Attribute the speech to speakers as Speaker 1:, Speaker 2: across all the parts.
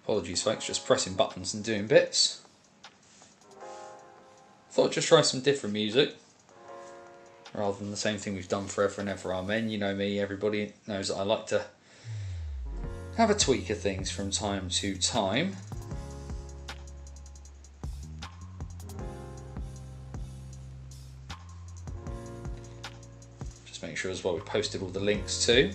Speaker 1: Apologies folks, just pressing buttons and doing bits. Thought I'd just try some different music rather than the same thing we've done forever and ever. Amen. You know me, everybody knows that I like to have a tweak of things from time to time. Just make sure as well we posted all the links too.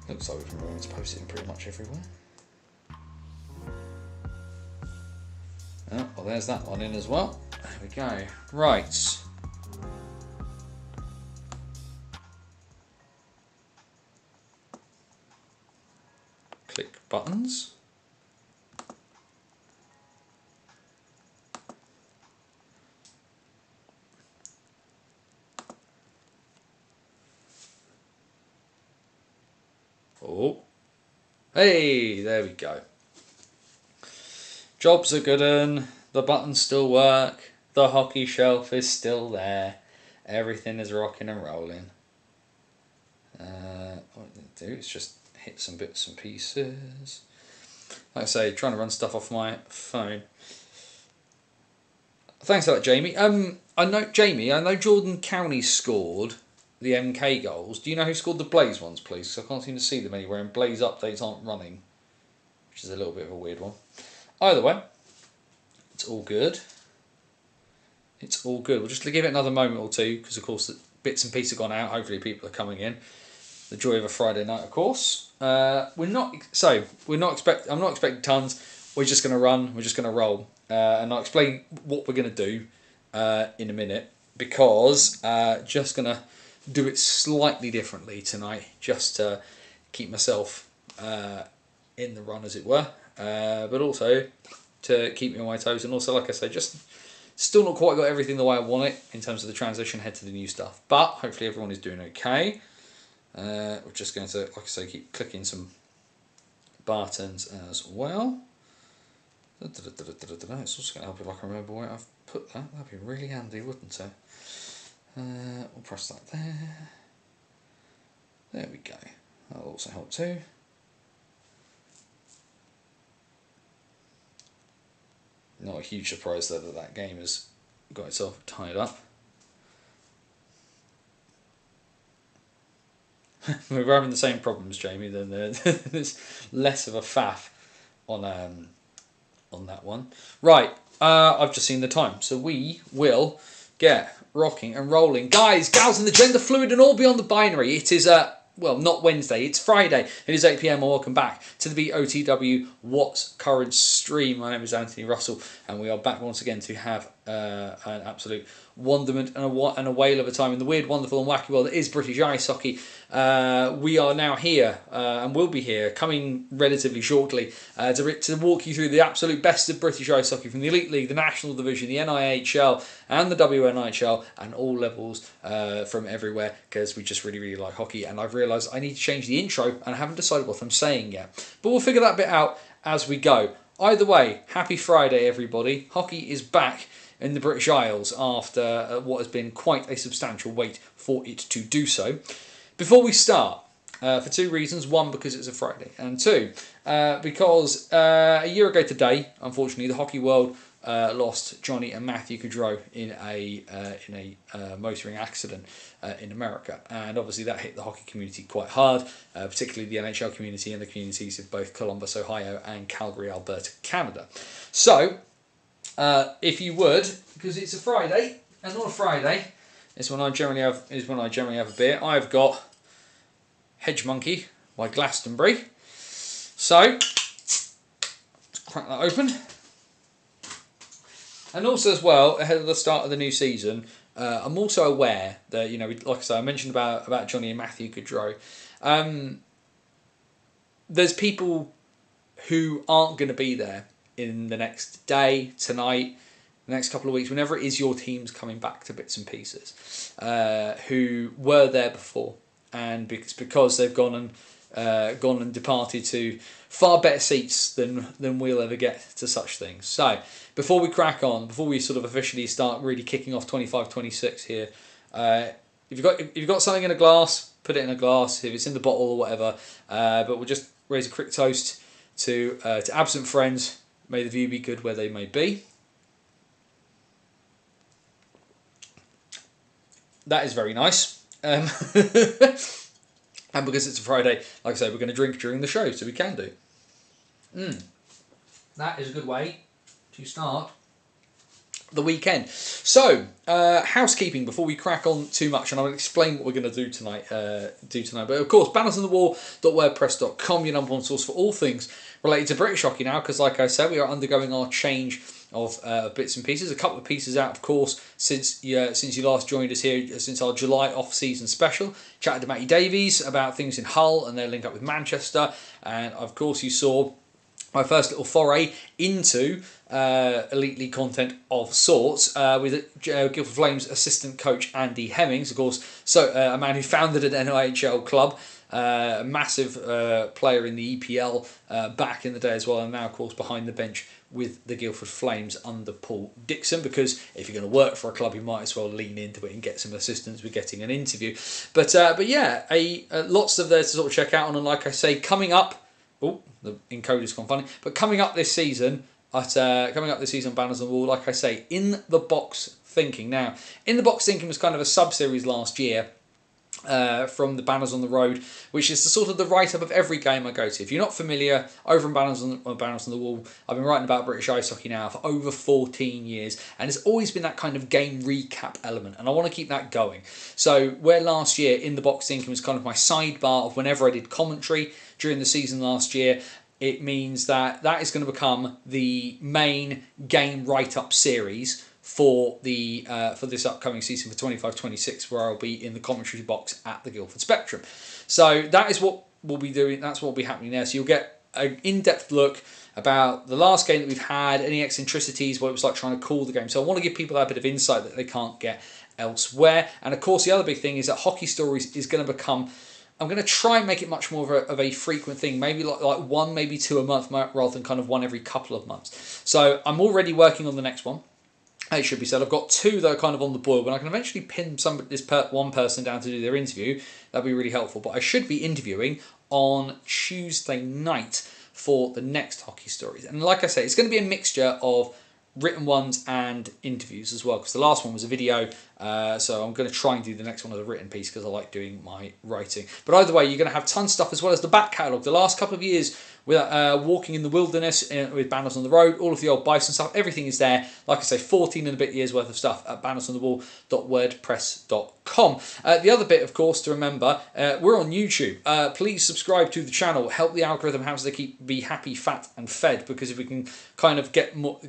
Speaker 1: Looks like we've been going to post it in pretty much everywhere. Oh, well, there's that one in as well. There we go. Right. Click buttons. Oh. Hey, there we go. Jobs are good and the buttons still work. The hockey shelf is still there. Everything is rocking and rolling. What I'm going to do is just hit some bits and pieces. Like I say, trying to run stuff off my phone. Thanks for that, Jamie. I know Jordan County scored the MK goals. Do you know who scored the Blaze ones, please? 'Cause I can't seem to see them anywhere, and Blaze updates aren't running, which is a little bit of a weird one. Either way, it's all good. It's all good. We'll just give it another moment or two, because of course the bits and pieces have gone out. Hopefully people are coming in. The joy of a Friday night, of course. I'm not expecting tons. We're just going to run. We're just going to roll, and I'll explain what we're going to do in a minute, because just going to do it slightly differently tonight, just to keep myself in the run, as it were, but also to keep me on my toes, and also, like I say, just still not quite got everything the way I want it in terms of the transition head to the new stuff, but hopefully everyone is doing okay. We're just going to, like I say, keep clicking some buttons as well. It's also going to help if I can remember where I've put that. That'd be really handy, wouldn't it? We'll press that there. There we go. That'll also help too. Not a huge surprise though that game has got itself tied up. We're having the same problems, Jamie. Then there's less of a faff on that one. Right, I've just seen the time, so we will get rocking and rolling. Guys, gals, and the gender fluid and all beyond the binary. It is well, not Wednesday, it's Friday. It is 8 PM, and welcome back to the BOTW What's Current stream. My name is Anthony Russell, and we are back once again to have an absolute wonderment and a whale of a time in the weird, wonderful and wacky world that is British ice hockey. We are now here, and will be here, coming relatively shortly, to walk you through the absolute best of British ice hockey, from the Elite League, the National Division, the NIHL and the WNIHL, and all levels from everywhere, because we just really, really like hockey, and I've realised I need to change the intro, and I haven't decided what I'm saying yet. But we'll figure that bit out as we go. Either way, happy Friday, everybody. Hockey is back in the British Isles after what has been quite a substantial wait for it to do so. Before we start, for two reasons. One, because it's a Friday, and two, because a year ago today, unfortunately, the hockey world lost Johnny and Matthew Gaudreau in a motoring accident in America, and obviously that hit the hockey community quite hard, particularly the NHL community and the communities of both Columbus, Ohio, and Calgary, Alberta, Canada. So, if you would, because it's a Friday, and on a Friday is when I generally have a beer. I've got Hedge Monkey by Glastonbury. So let's crack that open. And also as well, ahead of the start of the new season, I'm also aware that, like I say, I mentioned about Johnny and Matthew Gaudreau. There's people who aren't going to be there in the next day, tonight, the next couple of weeks, whenever it is your team's coming back to bits and pieces, who were there before, and because they've gone and gone and departed to far better seats than we'll ever get to such things. So before we crack on, before we sort of officially start really kicking off 25-26 here, if you've got something in a glass, put it in a glass. If it's in the bottle or whatever, but we'll just raise a quick toast to absent friends. May the view be good where they may be. That is very nice. And because it's a Friday, like I say, we're going to drink during the show, so we can do. That is a good way to start the weekend. So, housekeeping before we crack on too much, and I will explain what we're going to do tonight. But of course, bannersonthewall.wordpress.com, your number one source for all things related to British hockey now, because like I said, we are undergoing our change of bits and pieces. A couple of pieces out, of course, since you last joined us here, since our July off-season special. Chatted to Matty Davies about things in Hull and their link up with Manchester, and of course you saw my first little foray into Elite League content of sorts with Guildford Flames assistant coach Andy Hemmings, of course, so a man who founded an NIHL club, a massive player in the EPL back in the day as well, and now of course behind the bench with the Guildford Flames under Paul Dixon, because if you're going to work for a club, you might as well lean into it and get some assistance with getting an interview. But yeah, lots of there to sort of check out on, and like I say, coming up. Oh, the encoder's gone funny. But coming up this season, on Banners on the Wall, like I say, In the Box Thinking. Now, In the Box Thinking was kind of a sub-series last year from the Banners on the Road, which is the sort of the write-up of every game I go to. If you're not familiar, over on Banners on the Wall, I've been writing about British ice hockey now for over 14 years, and it's always been that kind of game recap element, and I want to keep that going. So where last year In the Box Thinking was kind of my sidebar of whenever I did commentary during the season last year, it means that is going to become the main game write-up series for this upcoming season for 25-26, where I'll be in the commentary box at the Guildford Spectrum. So that is what we'll be doing. That's what will be happening there. So you'll get an in-depth look about the last game that we've had, any eccentricities, what it was like trying to call the game. So I want to give people that bit of insight that they can't get elsewhere. And of course, the other big thing is that Hockey Stories is going to become, I'm going to try and make it much more of a frequent thing, maybe like one, maybe two a month, rather than kind of one every couple of months. So I'm already working on the next one. It should be said, I've got two that are kind of on the boil, but I can eventually pin one person down to do their interview. That'd be really helpful. But I should be interviewing on Tuesday night for the next Hockey Stories. And like I say, it's going to be a mixture of written ones and interviews as well, because the last one was a video, so I'm going to try and do the next one as a written piece because I like doing my writing. But either way, you're going to have tons of stuff as well as the back catalogue. The last couple of years with walking in the wilderness with Banners on the Road, all of the old Bison stuff, everything is there. Like I say, 14 and a bit years worth of stuff at bannersonthewall.wordpress.com. The other bit, of course, to remember, we're on YouTube. Please subscribe to the channel. Help the algorithm how they be happy, fat, and fed. Because if we can kind of get more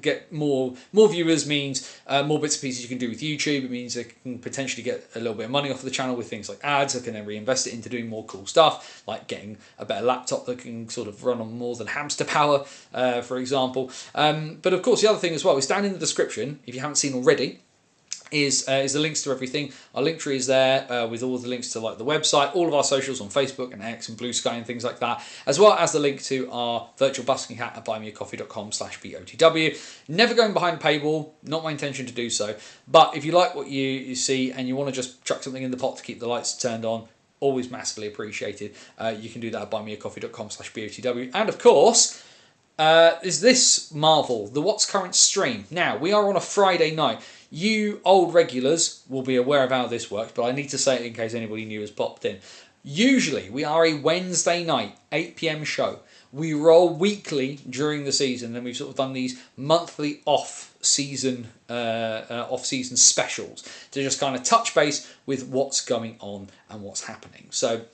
Speaker 1: viewers, means more bits and pieces you can do with YouTube. It means they can potentially get a little bit of money off of the channel with things like ads. I can then reinvest it into doing more cool stuff, like getting a better laptop that can sort of run on more than hamster power, for example. But of course, the other thing as well is down in the description, if you haven't seen already, is the links to everything. Our link tree is there with all the links to like the website, all of our socials on Facebook and X and Blue Sky and things like that, as well as the link to our virtual busking hat at buymeacoffee.com/BOTW. Never going behind paywall, not my intention to do so, but if you like what you see and you want to just chuck something in the pot to keep the lights turned on, always massively appreciated. You can do that at buymeacoffee.com/BOTW. And of course, is this Marvel, the What's Current stream. Now, we are on a Friday night. You old regulars will be aware of how this works, but I need to say it in case anybody new has popped in. Usually, we are a Wednesday night, 8 PM show. We roll weekly during the season, and we've sort of done these monthly off-season specials to just kind of touch base with what's going on and what's happening. So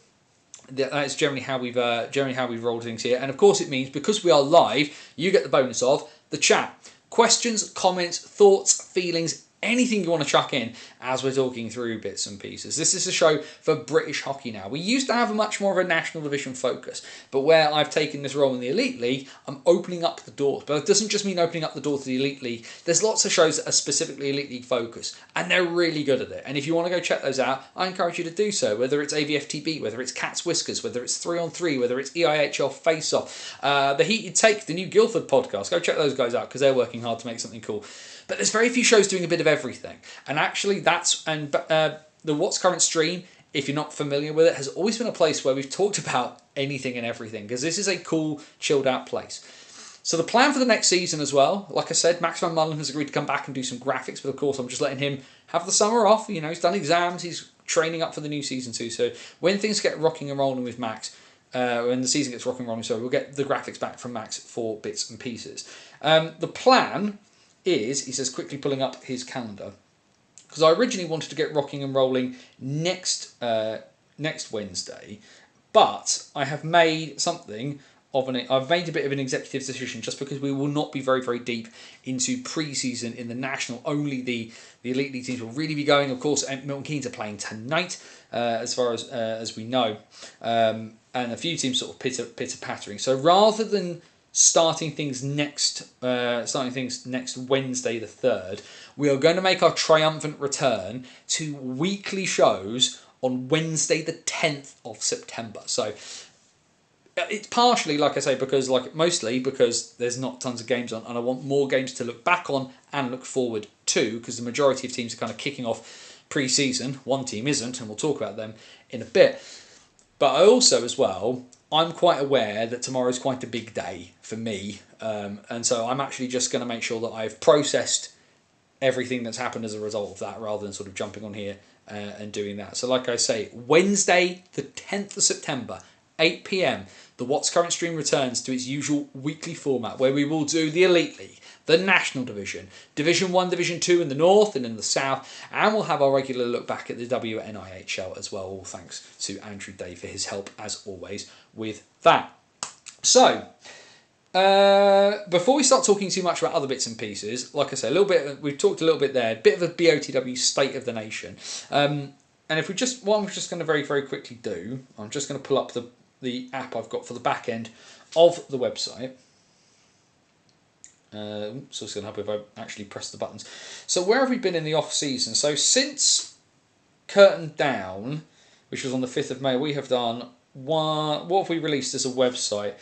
Speaker 1: that's generally how we've rolled things here. And of course, it means because we are live, you get the bonus of the chat. Questions, comments, thoughts, feelings, anything you want to chuck in as we're talking through bits and pieces. This is a show for British hockey now. We used to have a much more of a national division focus, but where I've taken this role in the Elite League, I'm opening up the doors. But it doesn't just mean opening up the door to the Elite League. There's lots of shows that are specifically Elite League focused, and they're really good at it. And if you want to go check those out, I encourage you to do so, whether it's AVFTB, whether it's Cat's Whiskers, whether it's 3 on 3, whether it's EIHL Face Off, the Heated Take, the new Guildford podcast. Go check those guys out because they're working hard to make something cool. But there's very few shows doing a bit of everything. And actually the What's Current stream, if you're not familiar with it, has always been a place where we've talked about anything and everything, because this is a cool, chilled out place. So the plan for the next season as well, like I said, Max Van Mullen has agreed to come back and do some graphics, but of course I'm just letting him have the summer off. You know, he's done exams, he's training up for the new season too. So when things get rocking and rolling with Max, when the season gets rocking and rolling, so we'll get the graphics back from Max for bits and pieces. The plan is, he says, quickly pulling up his calendar, because I originally wanted to get rocking and rolling next Wednesday, but I have made I've made a bit of an executive decision, just because we will not be very, very deep into pre-season in the National. Only the Elite League teams will really be going. Of course, Milton Keynes are playing tonight, as far as we know, and a few teams sort of pitter-pattering. So rather than starting things next Wednesday the 3rd, we are going to make our triumphant return to weekly shows on Wednesday the 10th of September. So it's partially, like I say, mostly because there's not tons of games on, and I want more games to look back on and look forward to, because the majority of teams are kind of kicking off pre-season. One team isn't, and we'll talk about them in a bit. But I also, as well, I'm quite aware that tomorrow's quite a big day for me, and so I'm actually just going to make sure that I've processed everything that's happened as a result of that, rather than sort of jumping on here and doing that. So like I say, Wednesday the 10th of September, 8 p.m, the What's Current stream returns to its usual weekly format, where we will do the Elite League, the National Division, Division 1, Division 2 in the North and in the South, and we'll have our regular look back at the WNIHL as well, all thanks to Andrew Day for his help, as always, with that. So, before we start talking too much about other bits and pieces, like I say, we've talked a little bit there, a bit of a BOTW State of the Nation. And if what I'm just going to very, very quickly do, I'm just going to pull up the app I've got for the back end of the website. So it's going to help if I actually press the buttons. So where have we been in the off season? So since Curtain Down, which was on the 5th of May, we have done what have we released as a website?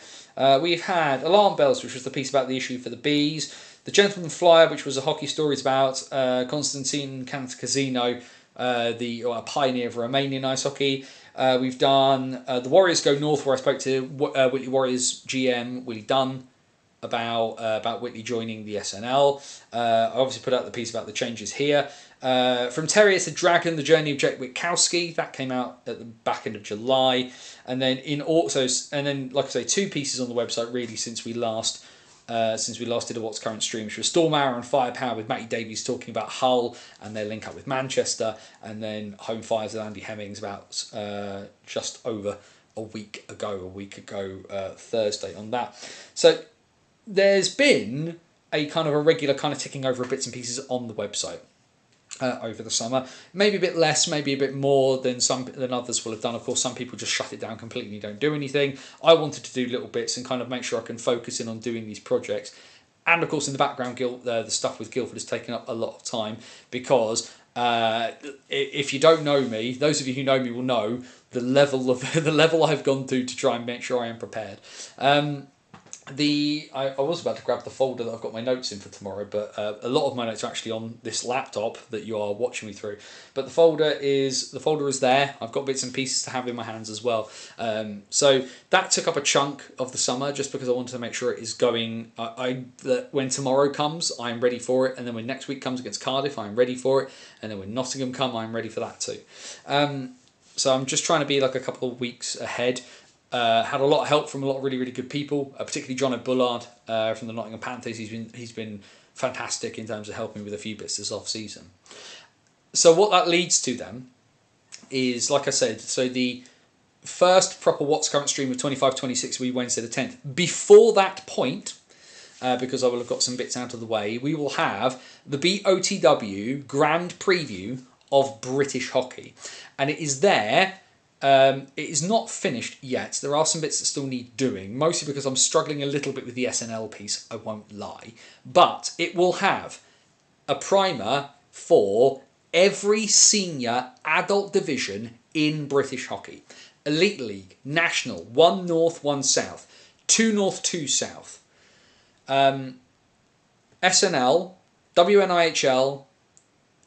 Speaker 1: We've had Alarm Bells, which was the piece about the issue for the Bees, The Gentleman Flyer, which was a hockey stories about Constantine Cantacuzino, a pioneer of Romanian ice hockey. We've done The Warriors Go North, where I spoke to Whitley Warriors GM Willie Dunn about Whitley joining the SNL. I obviously put out the piece about the changes here. From Terrier to Dragon, The Journey of Jake Witkowski, that came out at the back end of July. And then like I say, 2 pieces on the website really since we last did a What's Current stream, which was Storm Hour and Firepower with Matty Davies talking about Hull and their link up with Manchester, and then Home Fires with Andy Hemmings about just over a week ago Thursday on that. So there's been a kind of a regular kind of ticking over of bits and pieces on the website over the summer. Maybe a bit less, maybe a bit more than others will have done. Of course, some people just shut it down completely and don't do anything. I wanted to do little bits and kind of make sure I can focus in on doing these projects. And of course, in the background, the stuff with Guildford has taken up a lot of time, because if you don't know me, those of you who know me will know the level I've gone to try and make sure I am prepared. I was about to grab the folder that I've got my notes in for tomorrow, but a lot of my notes are actually on this laptop that you are watching me through. But the folder is there. I've got bits and pieces to have in my hands as well. So that took up a chunk of the summer, just because I wanted to make sure it is going. That when tomorrow comes, I'm ready for it, and then when next week comes against Cardiff, I'm ready for it, and then when Nottingham come, I'm ready for that too. So I'm just trying to be like a couple of weeks ahead. Had a lot of help from a lot of really, really good people, particularly John O'Bullard from the Nottingham Panthers. He's been fantastic in terms of helping with a few bits this off-season. So what that leads to then is, like I said, so the first proper What's Current stream of 25-26 will be Wednesday the 10th. Before that point, because I will have got some bits out of the way, we will have the BOTW Grand Preview of British Hockey. And it is there. It is not finished yet. There are some bits that still need doing, mostly because I'm struggling a little bit with the SNL piece, I won't lie. But it will have a primer for every senior adult division in British hockey. Elite League, National, 1 North, 1 South, 2 North, 2 South, SNL, WNIHL,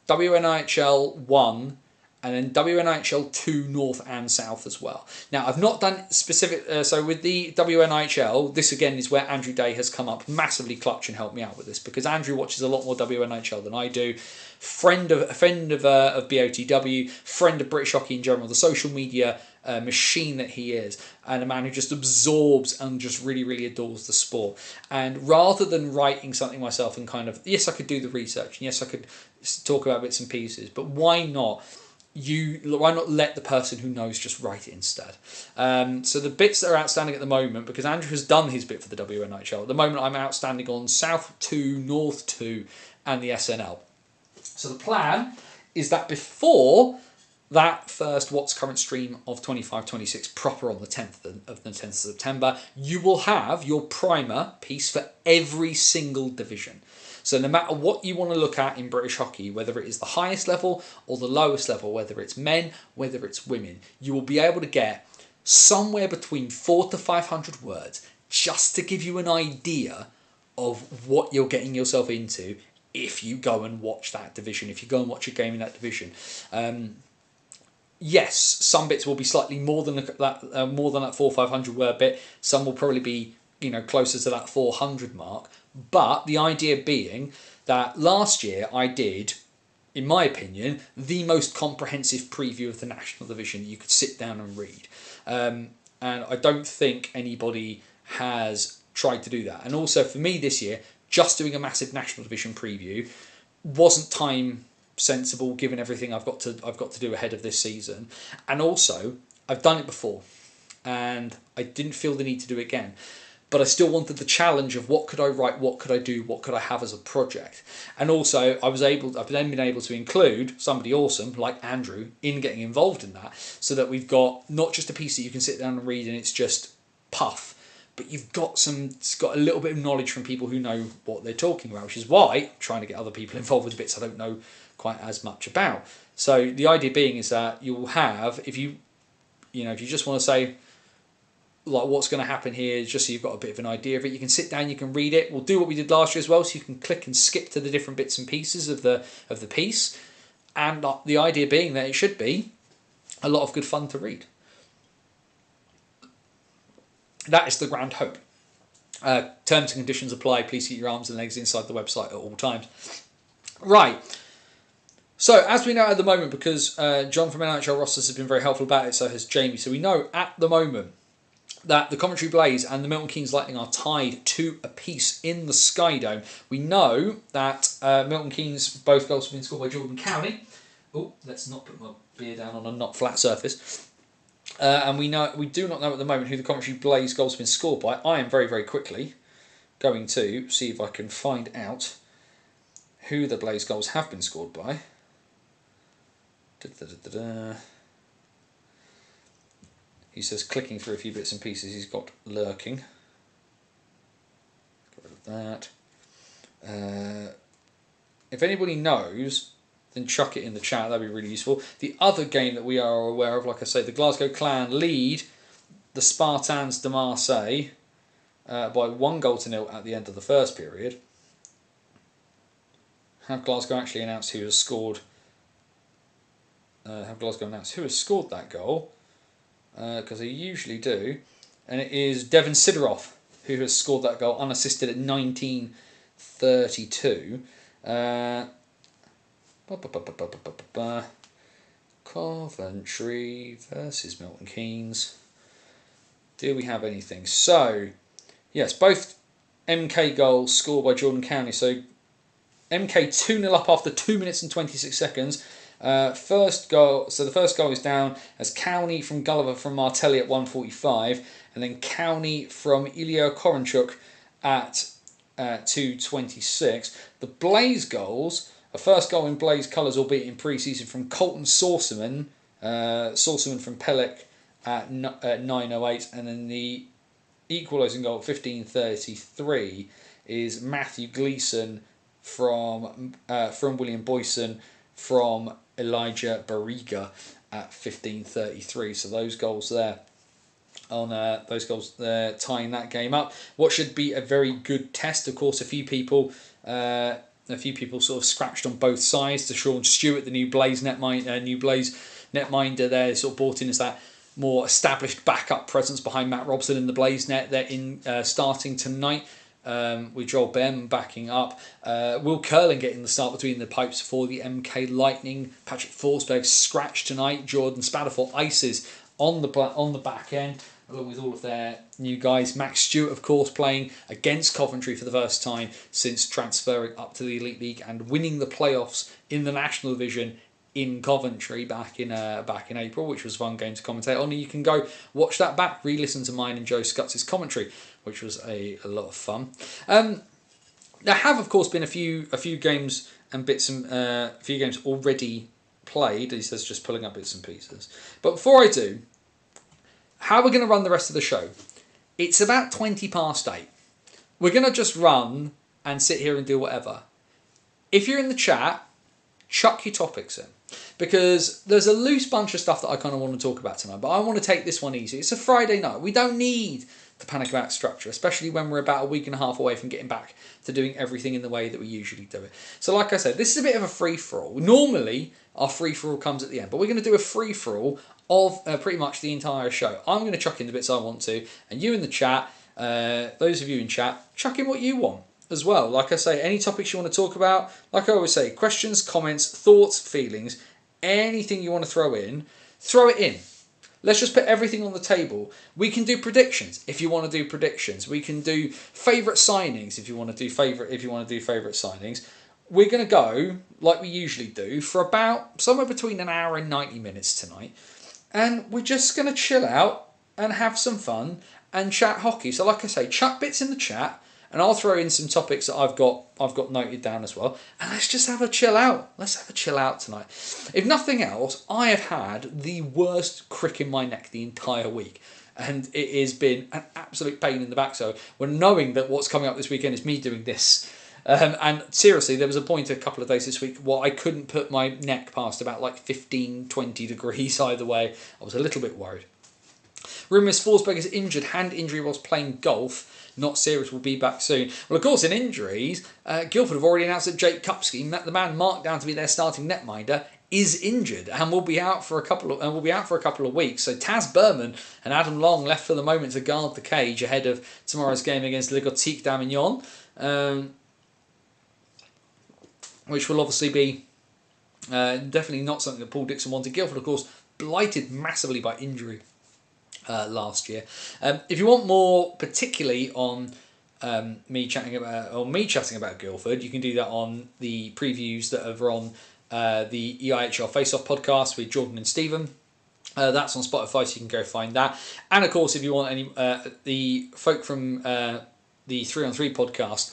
Speaker 1: WNIHL 1, and then WNIHL 2 North and South as well. Now, I've not done specific... so with the WNIHL, this again is where Andrew Day has come up massively clutch and helped me out with this, because Andrew watches a lot more WNIHL than I do. Friend of BOTW, friend of British hockey in general, the social media machine that he is, and a man who just absorbs and just really, really adores the sport. And rather than writing something myself and kind of... Yes, I could do the research, and yes, I could talk about bits and pieces, but why not let the person who knows just write it instead? So the bits that are outstanding at the moment, because Andrew has done his bit for the WNIHL, at the moment I'm outstanding on South 2, North 2 and the SNL. So the plan is that before that first What's Current stream of 25-26 proper on the 10th of September, you will have your primer piece for every single division. So no matter what you want to look at in British hockey, whether it is the highest level or the lowest level, whether it's men, whether it's women, you will be able to get somewhere between 400 to 500 words just to give you an idea of what you're getting yourself into if you go and watch that division, if you go and watch a game in that division. Yes, some bits will be slightly more than that 400 or 500 word bit. Some will probably be, closer to that 400 mark. But the idea being that last year I did, in my opinion, the most comprehensive preview of the National Division you could sit down and read. And I don't think anybody has tried to do that. And also for me this year, just doing a massive National Division preview wasn't time sensible given everything I've got to do ahead of this season. And also, I've done it before and I didn't feel the need to do it again. But I still wanted the challenge of what could I write, what could I do, what could I have as a project. And also I've then been able to include somebody awesome like Andrew in getting involved in that, so that we've got not just a piece that you can sit down and read and it's just puff, but you've got it's got a little bit of knowledge from people who know what they're talking about, which is why I'm trying to get other people involved with bits I don't know quite as much about. So the idea being is that you will have, if you just want to say, like, what's going to happen here, just so you've got a bit of an idea of it. You can sit down, you can read it. We'll do what we did last year as well, so you can click and skip to the different bits and pieces of the piece. And the idea being that it should be a lot of good fun to read. That is the grand hope. Terms and conditions apply. Please keep your arms and legs inside the website at all times. Right. So, as we know at the moment, because John from NHL Rosters has been very helpful about it, so has Jamie. So we know at the moment that the Coventry Blaze and the Milton Keynes Lightning are tied 2 apiece in the Sky Dome. We know that Milton Keynes, both goals have been scored by Jordan Cowney. Oh, let's not put my beer down on a not flat surface. And we do not know at the moment who the Coventry Blaze goals have been scored by. I am very, very quickly going to see if I can find out who the Blaze goals have been scored by. He says clicking through a few bits and pieces he's got lurking. Get rid of that. If anybody knows, then chuck it in the chat, that'd be really useful. The other game that we are aware of, like I say, the Glasgow Clan lead the Spartans de Marseille by 1-0 at the end of the first period. Have Glasgow actually announced who has scored? Have Glasgow announced who has scored that goal? Because they usually do, and it is Devon Sidoroff who has scored that goal unassisted at 1932. Coventry versus Milton Keynes. Do we have anything? So, yes, both MK goals scored by Jordan Cowney. So, MK 2-0 up after 2 minutes and 26 seconds. First goal. So the first goal is down as Cowney from Gulliver from Martelli at 1:45, and then Cowney from Ilya Koronchuk at 2:26. The Blaze goals, a first goal in Blaze colours, albeit in pre-season, from Colton Saucerman, from Pellick at 9:08, and then the equalising goal at 15:33 is Matthew Gleeson from William Boyson from Elijah Barriga at 15:33. So those goals there tying that game up. What should be a very good test. Of course, a few people sort of scratched on both sides. To Sean Stewart, the new Blaze netminder there, sort of brought in as that more established backup presence behind Matt Robson in the Blaze net. They're in starting tonight. With Joel Bem backing up. Will Curlin getting the start between the pipes for the MK Lightning. Patrick Forsberg scratched tonight. Jordan Spatterford Ices on the back end, along with all of their new guys. Max Stewart, of course, playing against Coventry for the first time since transferring up to the Elite League and winning the playoffs in the National Division in Coventry back in April, which was a fun game to commentate on. And you can go watch that back, re-listen to mine and Joe Scuts' commentary, which was a lot of fun. There have, of course, been a few games and bits and a few games already played. He says just pulling up bits and pieces. But before I do, how we're going to run the rest of the show? It's about 8:20. We're going to just run and sit here and do whatever. If you're in the chat, chuck your topics in. Because there's a loose bunch of stuff that I kind of want to talk about tonight, but I want to take this one easy. It's a Friday night. We don't need to panic about structure, especially when we're about a week and a half away from getting back to doing everything in the way that we usually do it. So like I said, this is a bit of a free-for-all. Normally, our free-for-all comes at the end, but we're going to do a free-for-all of pretty much the entire show. I'm going to chuck in the bits I want to, and you in the chat, those of you in chat, chuck in what you want as well. Like I say, any topics you want to talk about, like I always say, questions, comments, thoughts, feelings, anything you want to throw it in. Let's just put everything on the table. We can do predictions if you want to do predictions. We can do favourite signings if you want to do favourite signings. We're going to go, like we usually do, for about somewhere between an hour and 90 minutes tonight. And we're just going to chill out and have some fun and chat hockey. So like I say, chuck bits in the chat, and I'll throw in some topics that I've got noted down as well. And let's just have a chill out. Let's have a chill out tonight. If nothing else, I have had the worst crick in my neck the entire week. And it has been an absolute pain in the backside when knowing that what's coming up this weekend is me doing this. And seriously, there was a point a couple of days this week where I couldn't put my neck past about like 15, 20 degrees either way. I was a little bit worried. Rumours Forsberg is injured, hand injury whilst playing golf. Not serious, will be back soon. Well, of course, in injuries, Guildford have already announced that Jake Kupski, the man marked down to be their starting netminder, is injured and will be out for a couple of weeks. So Taz Berman and Adam Long left for the moment to guard the cage ahead of tomorrow's game against Le Gothique d'Avignon, which will obviously be definitely not something that Paul Dixon wanted. Guildford, of course, blighted massively by injury last year. If you want more, particularly on me chatting about Guildford, you can do that on the previews that are on the EIHL Face-Off podcast with Jordan and Stephen. That's on Spotify, so you can go find that. And of course, if you want any the folk from the 3 on 3 podcast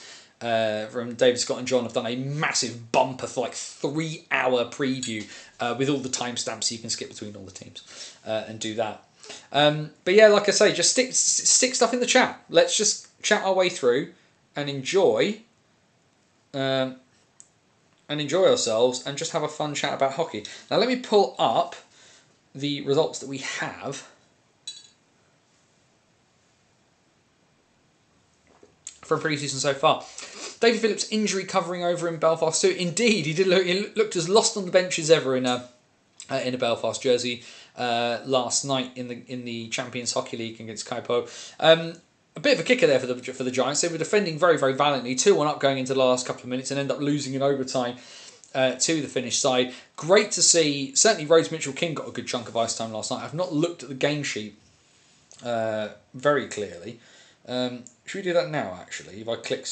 Speaker 1: from David Scott and John have done a massive bumper, like 3-hour preview with all the timestamps, so you can skip between all the teams and do that. But yeah, like I say, just stick stuff in the chat. Let's just chat our way through and enjoy ourselves and just have a fun chat about hockey. Now let me pull up the results that we have from pre-season so far. David Phillips injury covering over in Belfast too. Indeed, he looked as lost on the bench as ever in a Belfast jersey last night in the Champions Hockey League against Kaipo. A bit of a kicker there for the Giants. They were defending very, very valiantly, 2-1 up going into the last couple of minutes, and end up losing in overtime to the Finnish side. Great to see. Certainly, Rose Mitchell-King got a good chunk of ice time last night. I've not looked at the game sheet very clearly. Should we do that now? Actually, if I click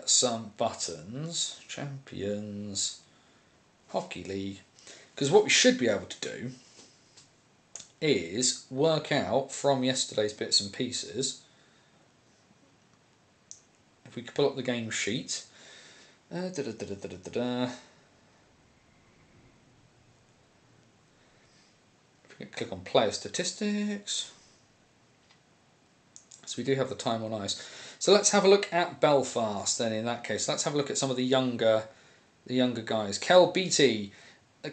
Speaker 1: some buttons, Champions Hockey League, because what we should be able to do is work out from yesterday's bits and pieces we could pull up the game sheet. If we click on player statistics. So we do have the time on ice. So let's have a look at Belfast then in that case. Let's have a look at some of the younger guys. Kel Beattie.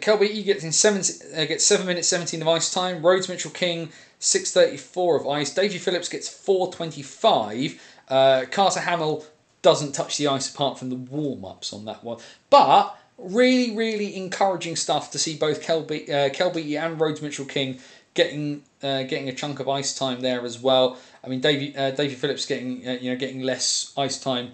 Speaker 1: Kel Beattie gets 7 minutes 17 of ice time. Rhodes Mitchell King 6:34 of ice. Davy Phillips gets 4:25. Carter Hamill doesn't touch the ice apart from the warm-ups on that one. But really, really encouraging stuff to see both Kel Beattie and Rhodes Mitchell King getting a chunk of ice time there as well. I mean, Davy Phillips getting less ice time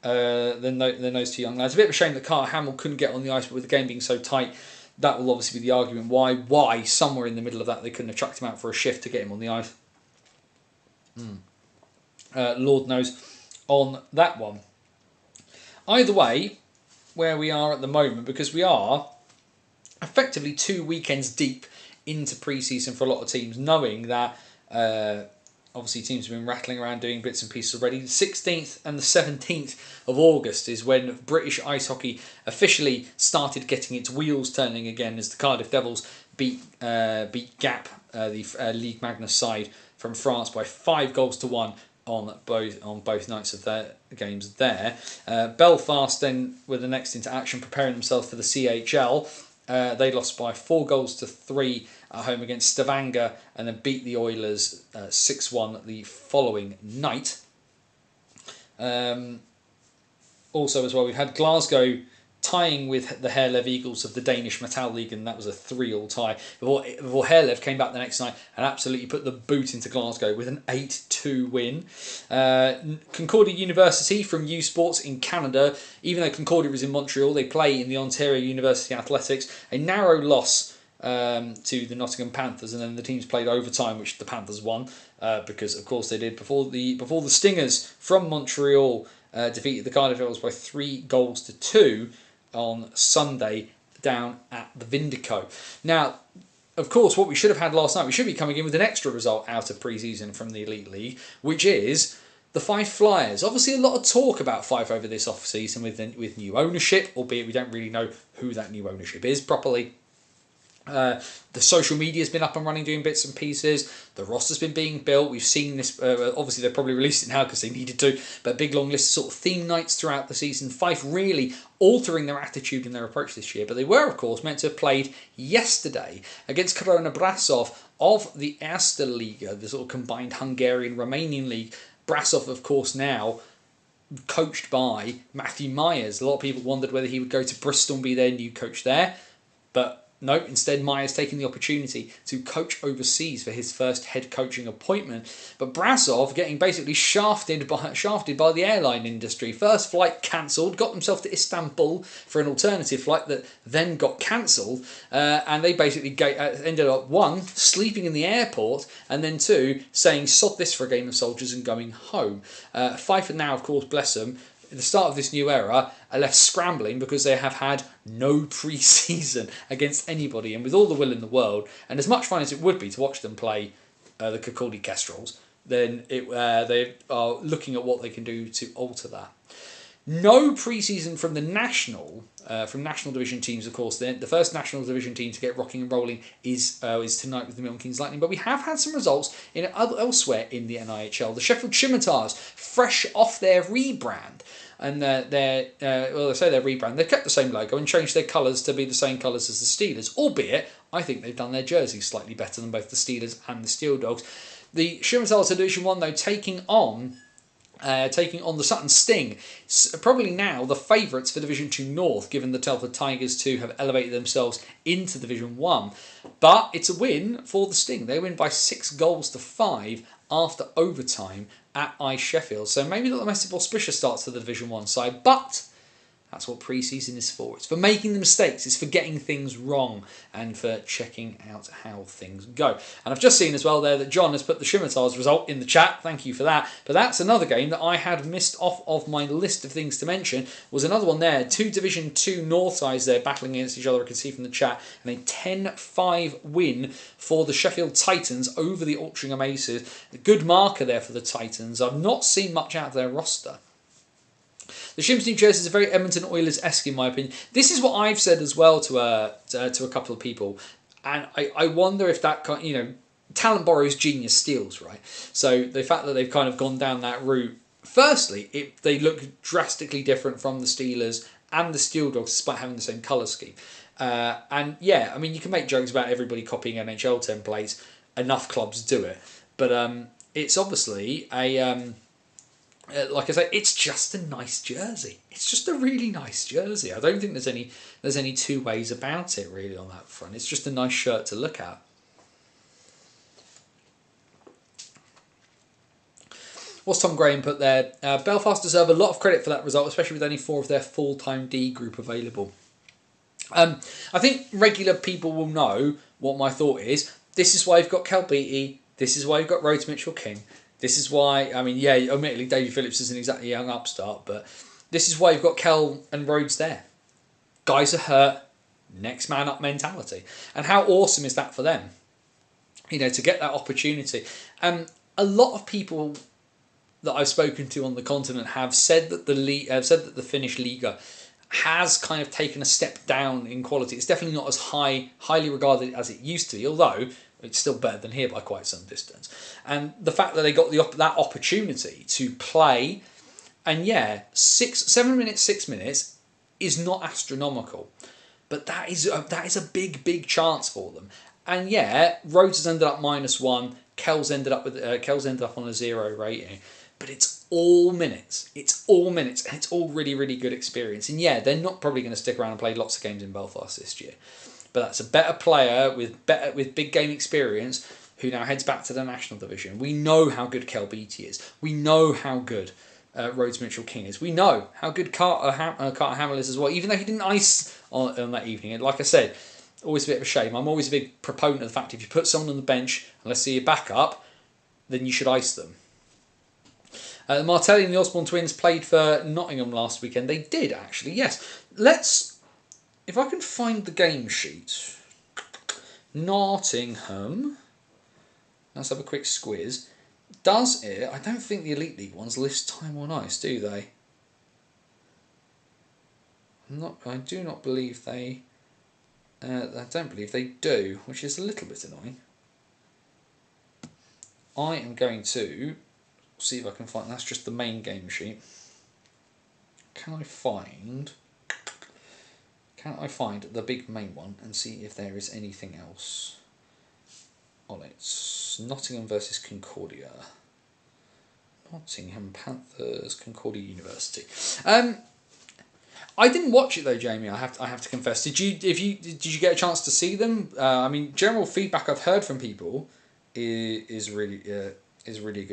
Speaker 1: than those two young lads. A bit of a shame that Carter Hamill couldn't get on the ice, but with the game being so tight, that will obviously be the argument why somewhere in the middle of that they couldn't have chucked him out for a shift to get him on the ice. Lord knows on that one. Either way, where we are at the moment, because we are effectively 2 weekends deep into pre-season for a lot of teams, knowing that obviously teams have been rattling around doing bits and pieces already. The 16th and the 17th of August is when British ice hockey officially started getting its wheels turning again, as the Cardiff Devils beat Gap, the Ligue Magnus side from France, by 5-1 on both nights of their games there. Belfast then were the next into action, preparing themselves for the CHL. They lost by 4-3 at home against Stavanger, and then beat the Oilers 6-1 the following night. Also as well, we've had Glasgow tying with the Herlev Eagles of the Danish Metal League, and that was a 3-3 tie before Herlev came back the next night and absolutely put the boot into Glasgow with an 8-2 win. Concordia University from U Sports in Canada, even though Concordia was in Montreal, they play in the Ontario University Athletics. A narrow loss to the Nottingham Panthers, and then the teams played overtime, which the Panthers won because of course they did before the Stingers from Montreal defeated the Cardiff Devils by 3-2 on Sunday down at the Vindico. Now, of course, what we should have had last night, we should be coming in with an extra result out of pre-season from the Elite League, which is the Fife Flyers. Obviously, a lot of talk about Fife over this off-season with new ownership, albeit we don't really know who that new ownership is properly. The social media has been up and running, doing bits and pieces. The roster's been being built. We've seen this. Obviously, they've probably released it now because they needed to. But a big long list of sort of theme nights throughout the season. Fife really altering their attitude and their approach this year. But they were, of course, meant to have played yesterday against Corona Brasov of the Erste Liga, the sort of combined Hungarian-Romanian league. Brasov, of course, now coached by Matthew Myers. A lot of people wondered whether he would go to Bristol and be their new coach there. But no, instead Myers taking the opportunity to coach overseas for his first head coaching appointment. But Brasov getting basically shafted by the airline industry. First flight cancelled, got themselves to Istanbul for an alternative flight that then got cancelled. And they basically ended up, 1, sleeping in the airport, and then 2, saying sod this for a game of soldiers and going home. Fife now, of course, bless them, at the start of this new era, are left scrambling because they have had no pre-season against anybody, and with all the will in the world, and as much fun as it would be to watch them play the Kirkcaldy Kestrels, then they are looking at what they can do to alter that. No pre-season from the national division teams, of course. The first national division team to get rocking and rolling is tonight with the Milton Keynes Lightning. But we have had some results elsewhere in the NIHL. The Sheffield Scimitars, fresh off their rebrand, and they say their rebrand. They've kept the same logo and changed their colours to be the same colours as the Steelers. Albeit, I think they've done their jerseys slightly better than both the Steelers and the Steel Dogs. The Scimitars are Division 1 though, taking on the Sutton Sting, probably now the favourites for Division 2 North, given the Telford Tigers too have elevated themselves into Division 1. But it's a win for the Sting. They win by 6-5 after overtime at Ice Sheffield. So maybe not the most auspicious starts to the Division 1 side, but that's what pre-season is for. It's for making the mistakes, it's for getting things wrong, and for checking out how things go. And I've just seen as well there that John has put the Scimitars result in the chat. Thank you for that. But that's another game that I had missed off of my list of things to mention. Was another one there. 2 Division 2 North sides there battling against each other, I can see from the chat. And a 10-5 win for the Sheffield Titans over the Altrincham Aces. A good marker there for the Titans. I've not seen much out of their roster. The Shim's new jersey is very Edmonton Oilers-esque in my opinion. This is what I've said as well to a couple of people, and I wonder if that talent borrows, genius steals, right? So the fact that they've kind of gone down that route, firstly, they look drastically different from the Steelers and the Steel Dogs despite having the same colour scheme. And yeah, I mean, you can make jokes about everybody copying NHL templates. Enough clubs do it. But it's obviously like I say, it's just a nice jersey. It's just a really nice jersey. I don't think there's any two ways about it really on that front. It's just a nice shirt to look at. What's Tom Graham put there? Belfast deserve a lot of credit for that result, especially with only 4 of their full-time D group available. I think regular people will know what my thought is. This is why you've got Kel Beattie. This is why you've got Rhodes Mitchell-King. This is why, I mean, yeah, admittedly, Davy Phillips isn't exactly a young upstart, but this is why you've got Kel and Rhodes there. Guys are hurt, next man up mentality. And how awesome is that for them? To get that opportunity. A lot of people that I've spoken to on the continent have said that the Finnish Liga has kind of taken a step down in quality. It's definitely not as highly regarded as it used to be, although it's still better than here by quite some distance. And the fact that they got that opportunity to play, and yeah, 7 minutes, 6 minutes is not astronomical, but that is a big chance for them. And yeah, Rhodes has ended up -1. Kel's ended up on a 0 rating. But it's all minutes. It's all minutes, and it's all really, really good experience. And yeah, they're not probably going to stick around and play lots of games in Belfast this year. But that's a better player with big game experience who now heads back to the national division. We know how good Kel Beattie is. We know how good Rhodes Mitchell-King is. We know how good Carter Hamill is as well, even though he didn't ice on that evening. And like I said, always a bit of a shame. I'm always a big proponent of the fact if you put someone on the bench and let's see your backup, then you should ice them. The Martelli and the Osborne twins played for Nottingham last weekend. They did, actually, yes. If I can find the game sheet. Nottingham. Let's have a quick squiz. Does it? I don't think the Elite League ones list time on ice, do they? I do not believe they... I don't believe they do, which is a little bit annoying. I am going to... see if I can find. That's just the main game sheet. Can I find the big main one and see if there is anything else on it? Nottingham versus Concordia. Nottingham Panthers, Concordia University. I didn't watch it though, Jamie. I have to confess. Did you get a chance to see them? I mean, general feedback I've heard from people is really good.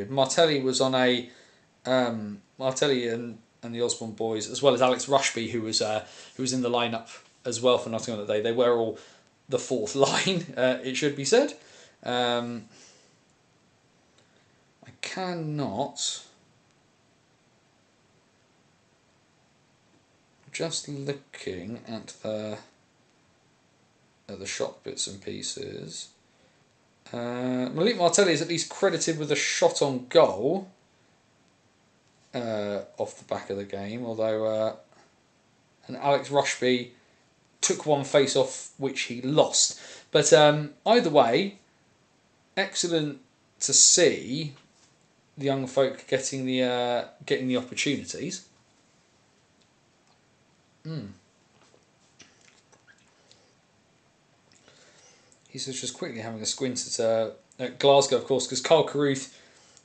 Speaker 1: Martelli was on Martelli and the Osborne boys, as well as Alex Rushby, who was in the lineup as well for Nottingham that day. They were all the fourth line. It should be said. I cannot. Just looking at the shot bits and pieces. Malik Martelli is at least credited with a shot on goal off the back of the game, although and Alex Rushby took one face off which he lost. But either way, excellent to see the young folk getting the opportunities. He's just quickly having a squint at Glasgow, of course, because Carl Carruth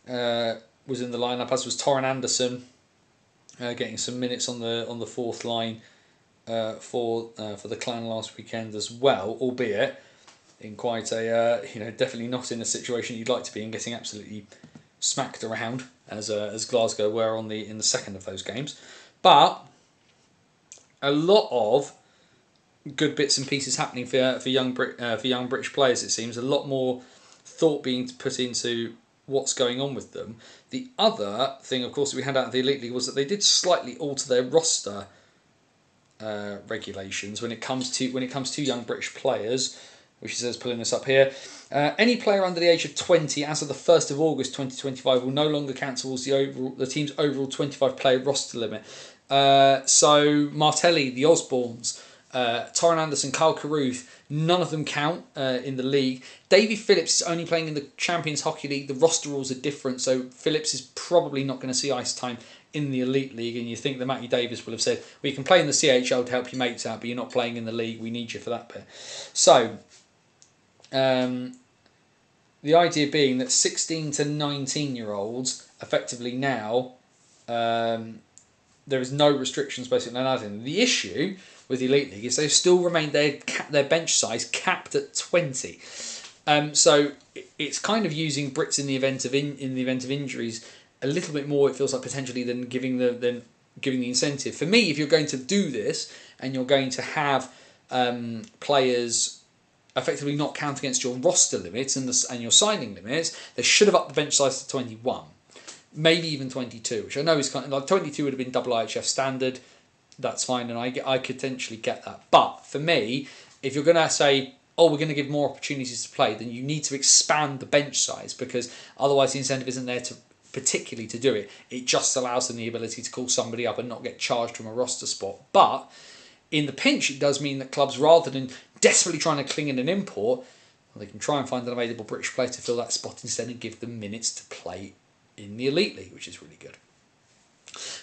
Speaker 1: was in the lineup, as was Torrin Anderson, getting some minutes on the fourth line for the Clan last weekend as well, albeit in quite a definitely not in a situation you'd like to be in, getting absolutely smacked around as Glasgow were in the second of those games, but a lot of good bits and pieces happening for young British players. It seems a lot more thought being put into what's going on with them. The other thing, of course, that we had out of the Elite League was that they did slightly alter their roster regulations when it comes to young British players. which says pulling this up here. Any player under the age of 20 as of the 1st of August 2025 will no longer count towards the team's overall 25-player roster limit. So Martelli, the Osbornes, Torren Anderson, Carl Carruth, none of them count in the league. Davy Phillips is only playing in the Champions Hockey League. The roster rules are different, so Phillips is probably not going to see ice time in the Elite League. And you think that Matty Davis will have said, well, you can play in the CHL to help your mates out, but you're not playing in the league. We need you for that bit. So the idea being that 16 to 19-year-olds effectively now, there is no restrictions basically on adding. The issue with the Elite League is they still remain their bench size capped at 20. So it's kind of using Brits in the event of injuries a little bit more. It feels like potentially than giving the incentive. For me, if you're going to do this and you're going to have players effectively not count against your roster limits and your signing limits, they should have upped the bench size to 21. Maybe even 22, which I know is kind of like 22 would have been double IHF standard. That's fine, and I could potentially get that. But for me, if you're going to say, oh, we're going to give more opportunities to play, then you need to expand the bench size, because otherwise the incentive isn't there to particularly to do it. It just allows them the ability to call somebody up and not get charged from a roster spot. But in the pinch, it does mean that clubs, rather than desperately trying to cling in an import, well, they can try and find an available British player to fill that spot instead and give them minutes to play in the Elite League, which is really good.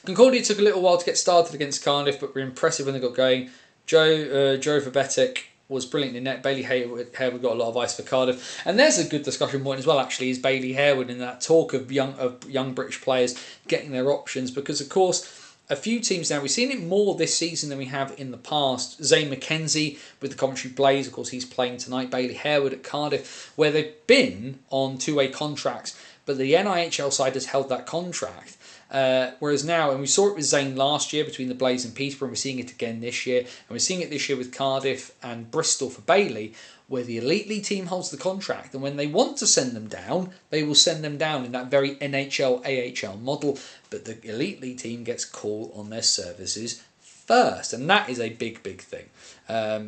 Speaker 1: Concordia took a little while to get started against Cardiff, but were impressive when they got going. Joe Verbetic was brilliant in net. Bailey Harewood got a lot of ice for Cardiff. And there's a good discussion point as well, actually, is Bailey Harewood in that talk of young British players getting their options, because, of course, a few teams now, we've seen it more this season than we have in the past. Zane McKenzie with the Coventry Blaze, of course, he's playing tonight. Bailey Harewood at Cardiff, where they've been on two-way contracts, but the NIHL side has held that contract. Whereas now, and we saw it with Zane last year between the Blaze and Peterborough, and we're seeing it again this year, and we're seeing it this year with Cardiff and Bristol for Bailey, where the Elite League team holds the contract, and when they want to send them down, they will send them down in that very NHL, AHL model, but the Elite League team gets call on their services first, and that is a big, big thing,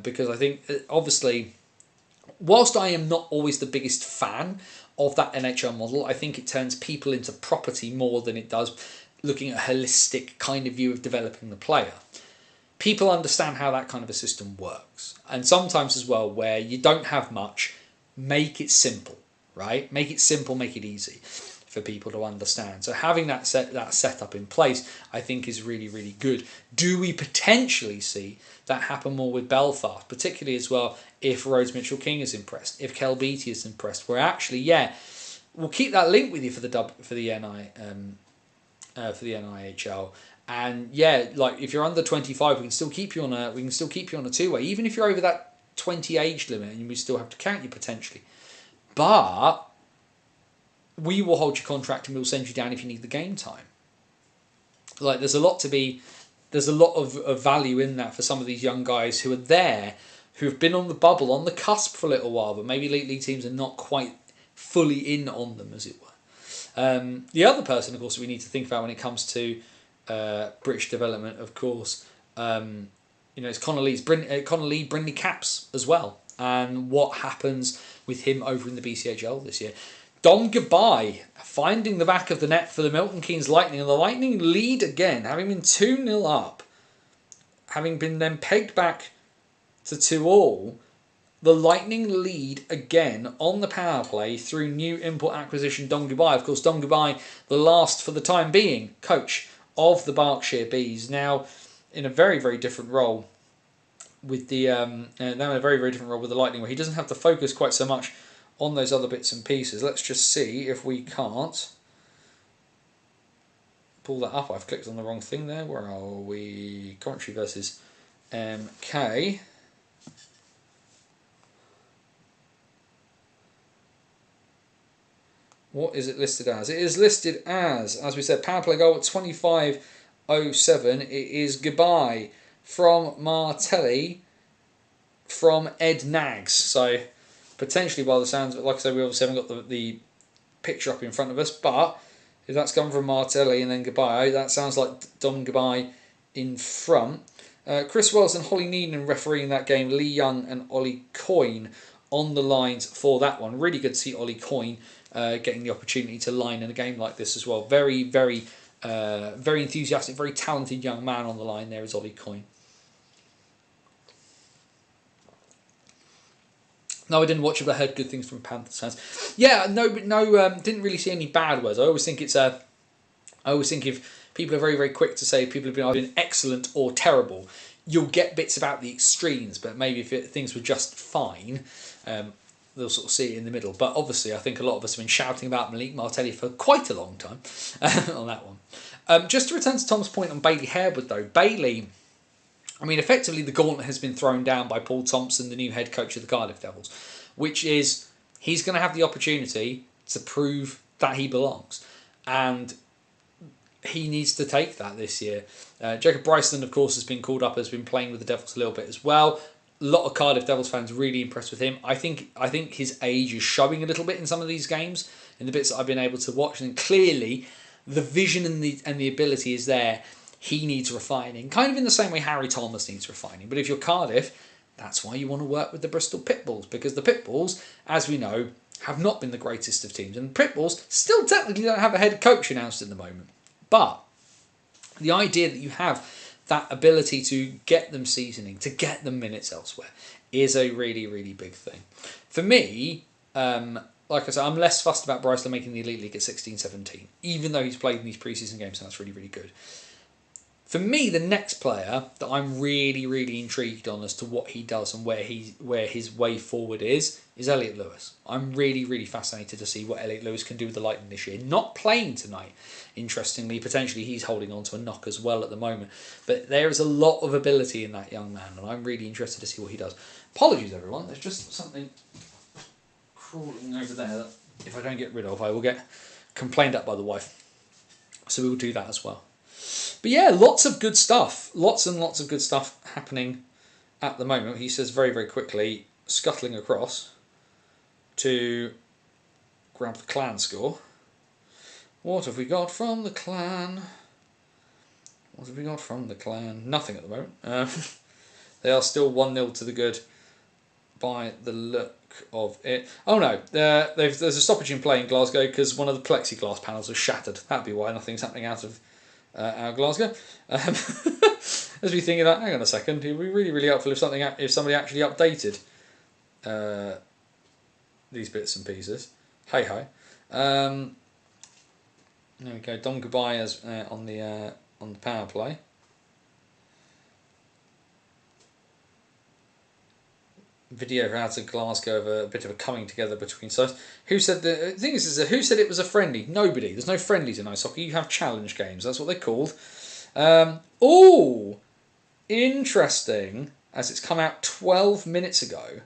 Speaker 1: because I think, obviously, whilst I am not always the biggest fan of that NHL model, I think it turns people into property more than it does looking at a holistic kind of view of developing the player. People understand how that kind of a system works. And sometimes as well, where you don't have much, make it simple, right? Make it simple, make it easy for people to understand. So having that setup in place, I think is really, really good. Do we potentially see that happen more with Belfast, particularly as well if Rhodes Mitchell-King is impressed, if Kel Beattie is impressed, where actually, yeah, we'll keep that link with you for the NIHL. And yeah, like if you're under 25, we can still keep you on a two-way, even if you're over that 20 age limit, and we still have to count you potentially. But we will hold your contract and we'll send you down if you need the game time. Like there's a lot of value in that for some of these young guys who are there, who have been on the bubble, on the cusp for a little while, but maybe Elite League teams are not quite fully in on them, as it were. The other person, of course, we need to think about when it comes to British development, of course, it's Connor Lee, Brindley Caps as well, and what happens with him over in the BCHL this year. Dom Gabai finding the back of the net for the Milton Keynes Lightning, and the Lightning lead again, having been 2-0 up, having been then pegged back to 2-2. The Lightning lead again on the power play through new import acquisition Dom Gabai. Of course, Dom Gabai, the last for the time being coach of the Berkshire Bees, now in a very, very different role with the Lightning, where he doesn't have to focus quite so much on those other bits and pieces. Let's just see if we can't pull that up. I've clicked on the wrong thing there. Where are we? Coventry versus MK. What is it listed as? It is listed as we said, power play goal at 25:07. It is Gabai from Martelli from Ed Nags. So potentially, by the sounds of it, like I said, we obviously haven't got the picture up in front of us, but if that's come from Martelli and then Gabai, that sounds like Dom Gabai in front. Chris Wells and Holly Neenan refereeing that game. Lee Young and Ollie Coyne on the lines for that one. Really good to see Ollie Coyne getting the opportunity to line in a game like this as well. Very, very, very enthusiastic, very talented young man on the line there is Ollie Coyne. No, I didn't watch it, but I heard good things from Panthers fans. Yeah, didn't really see any bad words. I always think if people are very, very quick to say people have been either excellent or terrible, you'll get bits about the extremes, but maybe if things were just fine, they'll sort of see it in the middle. But obviously, I think a lot of us have been shouting about Malik Martelli for quite a long time on that one. Just to return to Tom's point on Bailey Harewood, though, Bailey, I mean, effectively the gauntlet has been thrown down by Paul Thompson, the new head coach of the Cardiff Devils, which is he's going to have the opportunity to prove that he belongs. And he needs to take that this year. Jacob Bryson, of course, has been called up, has been playing with the Devils a little bit as well. A lot of Cardiff Devils fans really impressed with him. I think his age is showing a little bit in some of these games, in the bits that I've been able to watch. And clearly, the vision and the ability is there. He needs refining, kind of in the same way Harry Thomas needs refining. But if you're Cardiff, that's why you want to work with the Bristol Pitbulls, because the Pitbulls, as we know, have not been the greatest of teams. And the Pitbulls still technically don't have a head coach announced at the moment. But the idea that you have that ability to get them seasoning, to get them minutes elsewhere, is a really, really big thing. For me, like I said, I'm less fussed about Bryson making the Elite League at 16-17, even though he's played in these preseason games, and that's really, really good. For me, the next player that I'm really, really intrigued on as to what he does and where his way forward is Elliot Lewis. I'm really, really fascinated to see what Elliot Lewis can do with the Lightning this year. Not playing tonight, interestingly. Potentially he's holding on to a knock as well at the moment. But there is a lot of ability in that young man, and I'm really interested to see what he does. Apologies, everyone. There's just something crawling over there that if I don't get rid of, I will get complained at by the wife. So we will do that as well. But yeah, lots of good stuff. Lots and lots of good stuff happening at the moment. He says very, very quickly, scuttling across to grab the Clan score. What have we got from the Clan? What have we got from the Clan? Nothing at the moment. They are still 1-0 to the good by the look of it. Oh no, there's a stoppage in play in Glasgow because one of the plexiglass panels was shattered. That'd be why nothing's happening out of Glasgow. As we think of that, hang on a second, it would be really, really helpful if somebody actually updated these bits and pieces. Hey ho. There we go. Dom Goodbye as on the power play. Video out of Glasgow of a bit of a coming together between sides. Who said the thing is who said it was a friendly? Nobody. There's no friendlies in ice hockey. You have challenge games. That's what they're called. Oh, interesting. As it's come out 12 minutes ago.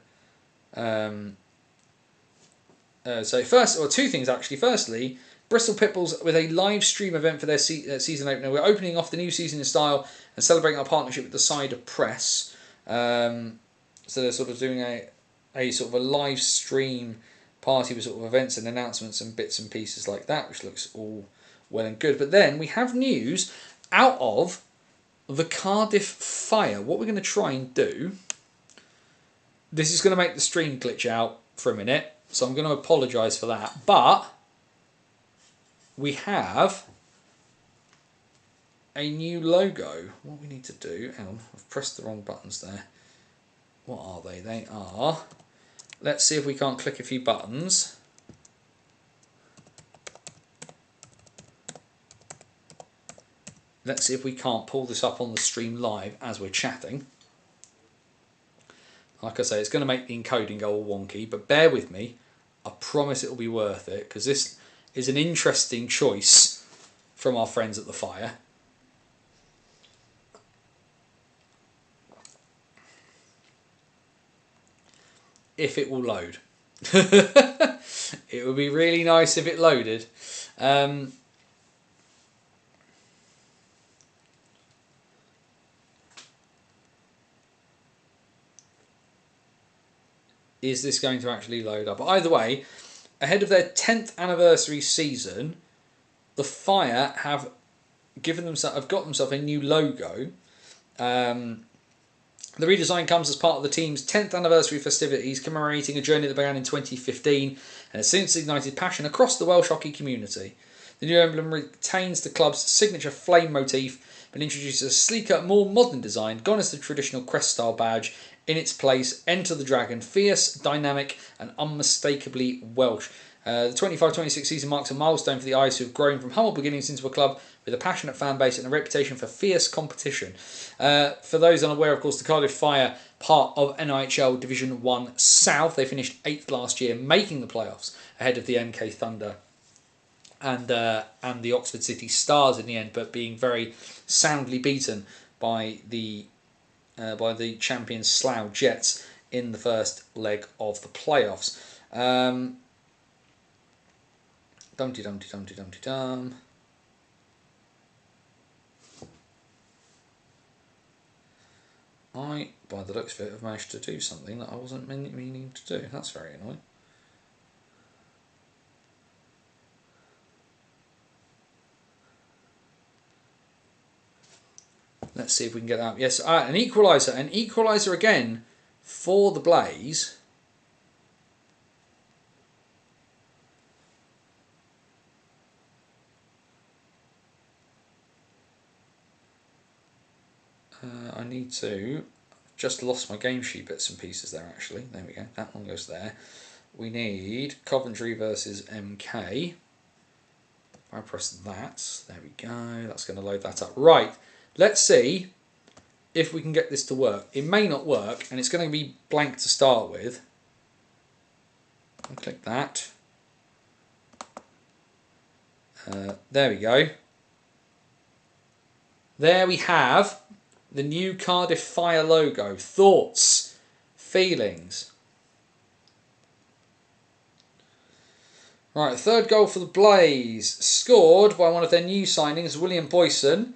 Speaker 1: So first, or two things actually. Firstly, Bristol Pitbulls with a live stream event for their season opener. We're opening off the new season in style and celebrating our partnership with the Cider Press. So they're sort of doing a sort of a live stream party with sort of events and announcements and bits and pieces like that, which looks all well and good. But then we have news out of the Cardiff Fire. What we're going to try and do, this is going to make the stream glitch out for a minute, so I'm going to apologise for that. But we have a new logo. What we need to do, hang on, I've pressed the wrong buttons there. What are they? They are... Let's see if we can't click a few buttons. Let's see if we can't pull this up on the stream live as we're chatting. Like I say, it's going to make the encoding go all wonky, but bear with me. I promise it'll be worth it, because this is an interesting choice from our friends at the Fire. If it will load. It would be really nice if it loaded. Is this going to actually load up? But either way, ahead of their 10th anniversary season, the Fire have got themselves a new logo. The redesign comes as part of the team's 10th anniversary festivities, commemorating a journey that began in 2015 and has since ignited passion across the Welsh hockey community. The new emblem retains the club's signature flame motif, but introduces a sleeker, more modern design, gone is the traditional crest-style badge. In its place, Enter the Dragon, fierce, dynamic, and unmistakably Welsh. The 25-26 season marks a milestone for the Ice, who have grown from humble beginnings into a club with a passionate fan base and a reputation for fierce competition. For those unaware, of course, the Cardiff Fire, part of NIHL Division 1 South, they finished 8th last year, making the playoffs ahead of the MK Thunder and the Oxford City Stars in the end, but being very soundly beaten by the champions Slough Jets in the first leg of the playoffs. Dumpty dumpty dumpty dumpty dum. I, by the looks of it, have managed to do something that I wasn't meaning to do. That's very annoying. Let's see if we can get that. Yes, an equaliser. An equaliser again for the Blaze. I need to... just lost my game sheet bits and pieces there, actually. There we go. That one goes there. We need Coventry versus MK. If I press that, there we go. That's going to load that up. Right. Let's see if we can get this to work. It may not work, and it's going to be blank to start with. I'll click that. There we go. There we have the new Cardiff Fire logo. Thoughts, feelings. Right, third goal for the Blaze, scored by one of their new signings, William Boyson,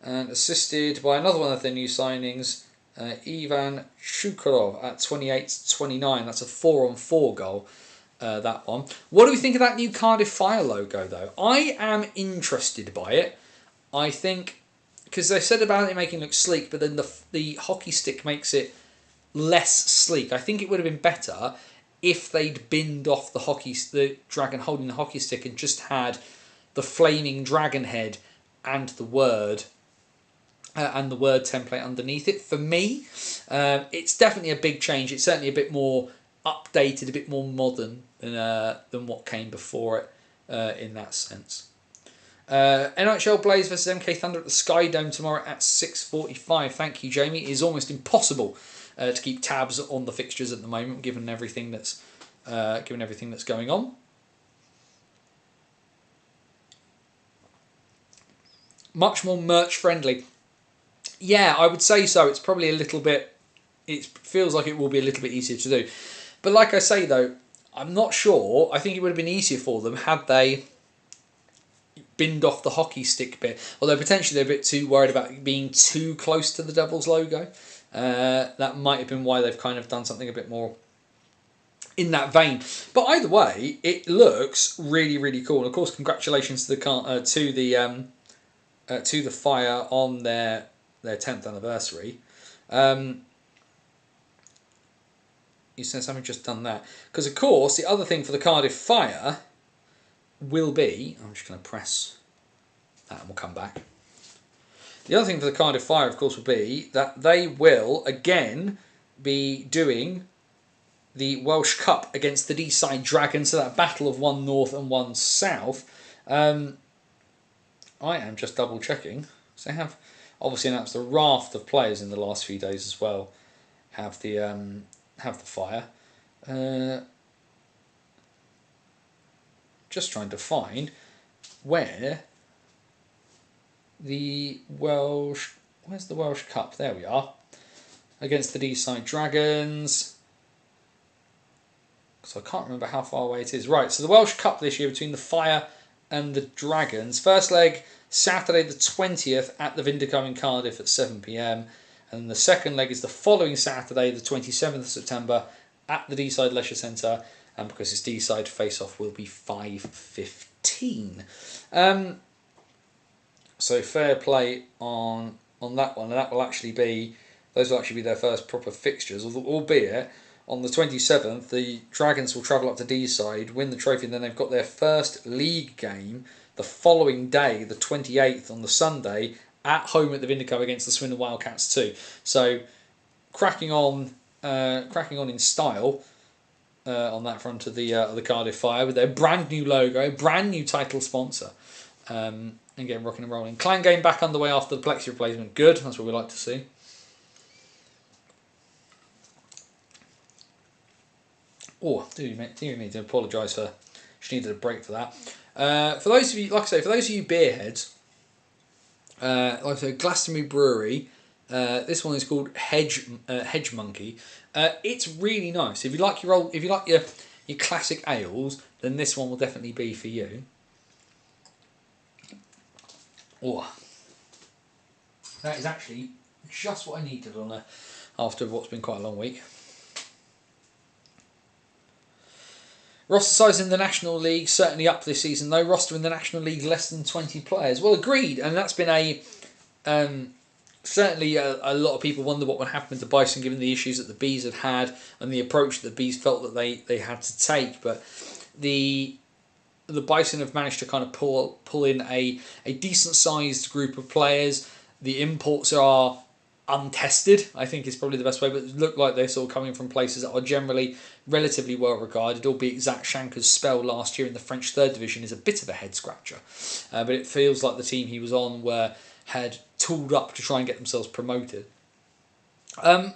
Speaker 1: and assisted by another one of their new signings, Ivan Shukurov at 28-29. That's a 4-on-4 goal, that one. What do we think of that new Cardiff Fire logo, though? I am interested by it. I think, because they said about it making it look sleek, but then the hockey stick makes it less sleek. I think it would have been better if they'd binned off the dragon holding the hockey stick and just had the flaming dragon head and the word template underneath it. For me, it's definitely a big change. It's certainly a bit more updated, a bit more modern than what came before it in that sense. NIHL Blaze versus MK Thunder at the Sky Dome tomorrow at 6:45. Thank you, Jamie. It is almost impossible to keep tabs on the fixtures at the moment, given everything that's going on. Much more merch friendly. Yeah, I would say so. It's probably a little bit. It feels like it will be a little bit easier to do, but like I say though, I'm not sure. I think it would have been easier for them had they binned off the hockey stick bit. Although potentially they're a bit too worried about being too close to the Devils logo. That might have been why they've kind of done something a bit more in that vein. But either way, it looks really, really cool. And of course, congratulations to the Fire on their 10th anniversary. You said something just done that. Because of course, the other thing for the Cardiff Fire will be... I'm just going to press that and we'll come back. The other thing for the Cardiff Fire, of course, will be that they will, again, be doing the Welsh Cup against the Deeside Dragons, so that battle of one north and one south. I am just double checking. So they have obviously announced a raft of players in the last few days as well. Have the Fire. Just trying to find where the Welsh... Where's the Welsh Cup? There we are. Against the Deeside Dragons. So I can't remember how far away it is. Right, so the Welsh Cup this year between the Fire and the Dragons. First leg, Saturday the 20th at the Vindico in Cardiff at 7 p.m. And the second leg is the following Saturday, the 27th of September, at the Deeside Leisure Centre. And because it's Deeside, face-off will be 5:15. So fair play on that one. And that will actually be Those will actually be their first proper fixtures, albeit on the 27th, the Dragons will travel up to Deeside, win the trophy, and then they've got their first league game the following day, the 28th, on the Sunday, at home at the Vindico against the Swindon Wildcats too. So, cracking on in style on that front of the Cardiff Fire with their brand new logo, brand new title sponsor, and getting rocking and rolling. Clan game back underway after the Plexi replacement. Good, that's what we like to see. Oh, do you need to apologise for. Just needed a break for that. For those of you, like I say, for those of you beerheads, like I say, Glastonbury Brewery. This one is called Hedge Monkey. It's really nice. If you like your classic ales, then this one will definitely be for you. Oh, that is actually just what I needed on after what's been quite a long week. Roster size in the National League certainly up this season, though. Roster in the National League less than 20 players. Well, agreed, and that's been a certainly a lot of people wonder what would happen to Bison given the issues that the Bees have had and the approach that the Bees felt that they had to take. But the Bison have managed to kind of pull in a decent sized group of players. The imports are untested, I think is probably the best way, but look like they're sort of coming from places that are generally relatively well regarded, albeit Zach Shanker's spell last year in the French third division is a bit of a head scratcher. But it feels like the team he was on had tooled up to try and get themselves promoted. But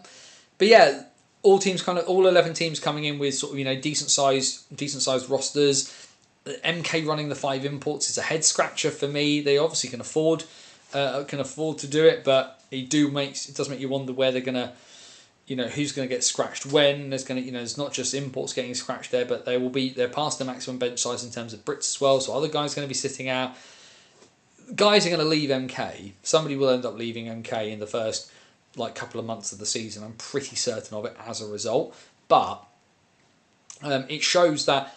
Speaker 1: yeah, all 11 teams coming in with sort of decent sized rosters. MK running the 5 imports is a head scratcher for me. They obviously can afford to do it, but it does make you wonder where they're gonna, who's gonna get scratched when. There's not just imports getting scratched there, but they're past the maximum bench size in terms of Brits as well. So other guys are going to be sitting out. Guys are going to leave MK. Somebody will end up leaving MK in the first couple of months of the season. I'm pretty certain of it as a result. But it shows that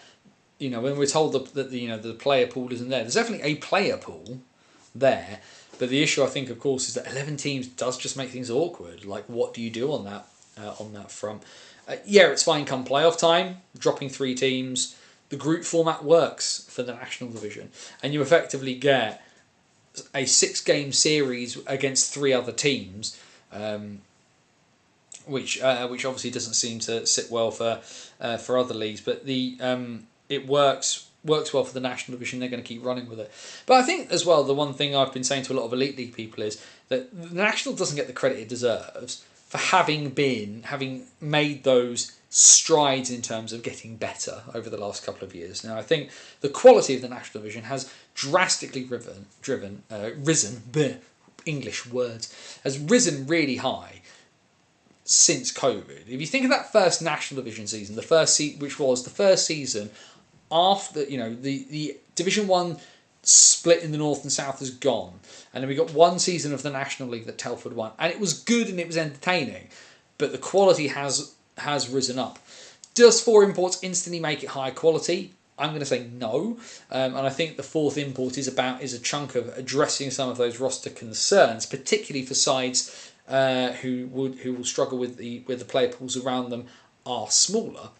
Speaker 1: when we're told that the player pool isn't there, there's definitely a player pool there. But the issue, I think, of course, is that 11 teams does just make things awkward. Like, what do you do on that front? Yeah, it's fine come playoff time, dropping 3 teams. The group format works for the National Division, and you effectively get a 6-game series against 3 other teams, which obviously doesn't seem to sit well for other leagues. But it works well for the National Division. They're going to keep running with it. But I think as well, the one thing I've been saying to a lot of Elite League people is that the National doesn't get the credit it deserves for having made those strides in terms of getting better over the last couple of years. Now, I think the quality of the National Division has drastically risen really high since COVID. If you think of that first National Division season, which was the first season after the Division 1 split in the north and south has gone, and then we got one season of the National League that Telford won, and it was good and it was entertaining, but the quality has risen up. Does 4 imports instantly make it higher quality? I'm going to say no, and I think the 4th import is a chunk of addressing some of those roster concerns, particularly for sides who will struggle with the player pools around them are smaller,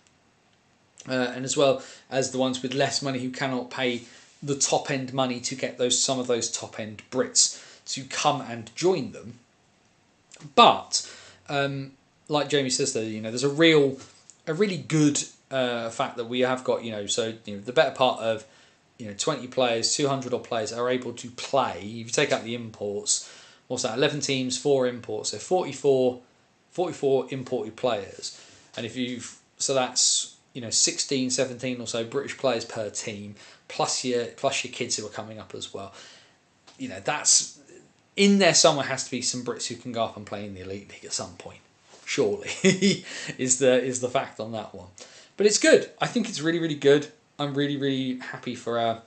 Speaker 1: and as well as the ones with less money who cannot pay the top end money to get some of those top end Brits to come and join them. But like Jamie says, there's a really good fact that we have got, the better part of 20 players, 200 odd players are able to play. If you take out the imports, what's that? 11 teams, 4 imports, so 44 imported players, and so that's 16, 17 or so British players per team, plus your kids who are coming up as well. That's in there somewhere. Has to be some Brits who can go up and play in the Elite League at some point. Surely is the fact on that one. But it's good. I think it's really, really good. I'm really, really happy for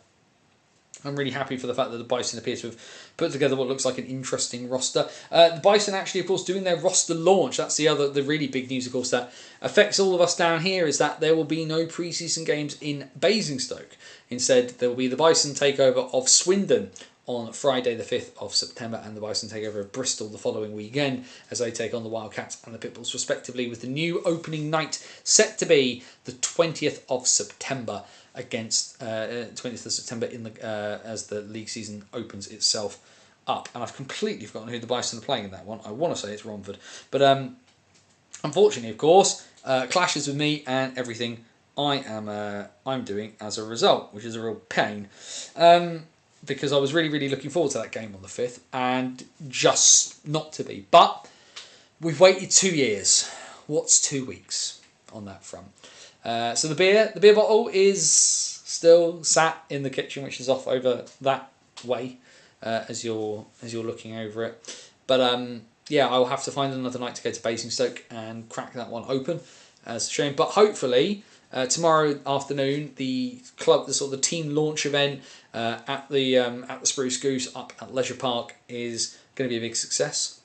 Speaker 1: the fact that the Bison appear to have put together what looks like an interesting roster. The Bison actually, of course, doing their roster launch. That's the really big news, of course, that affects all of us down here, is that there will be no pre-season games in Basingstoke. Instead, there will be the Bison takeover of Swindon on Friday the 5th of September, and the Bison take over Bristol the following weekend as they take on the Wildcats and the Pitbulls respectively, with the new opening night set to be the 20th of September against 20th of September in the as the league season opens itself up. And I've completely forgotten who the Bison are playing in that one. I want to say it's Romford, but unfortunately, of course, clashes with me and everything I'm doing as a result, which is a real pain. Because I was really, really looking forward to that game on the 5th, and just not to be. But we've waited 2 years. What's 2 weeks on that front? So the beer bottle is still sat in the kitchen, which is off over that way as you're looking over it. But yeah, I will have to find another night to go to Basingstoke and crack that one open, as a shame. But hopefully tomorrow afternoon, the team launch event at the Spruce Goose up at Leisure Park is going to be a big success.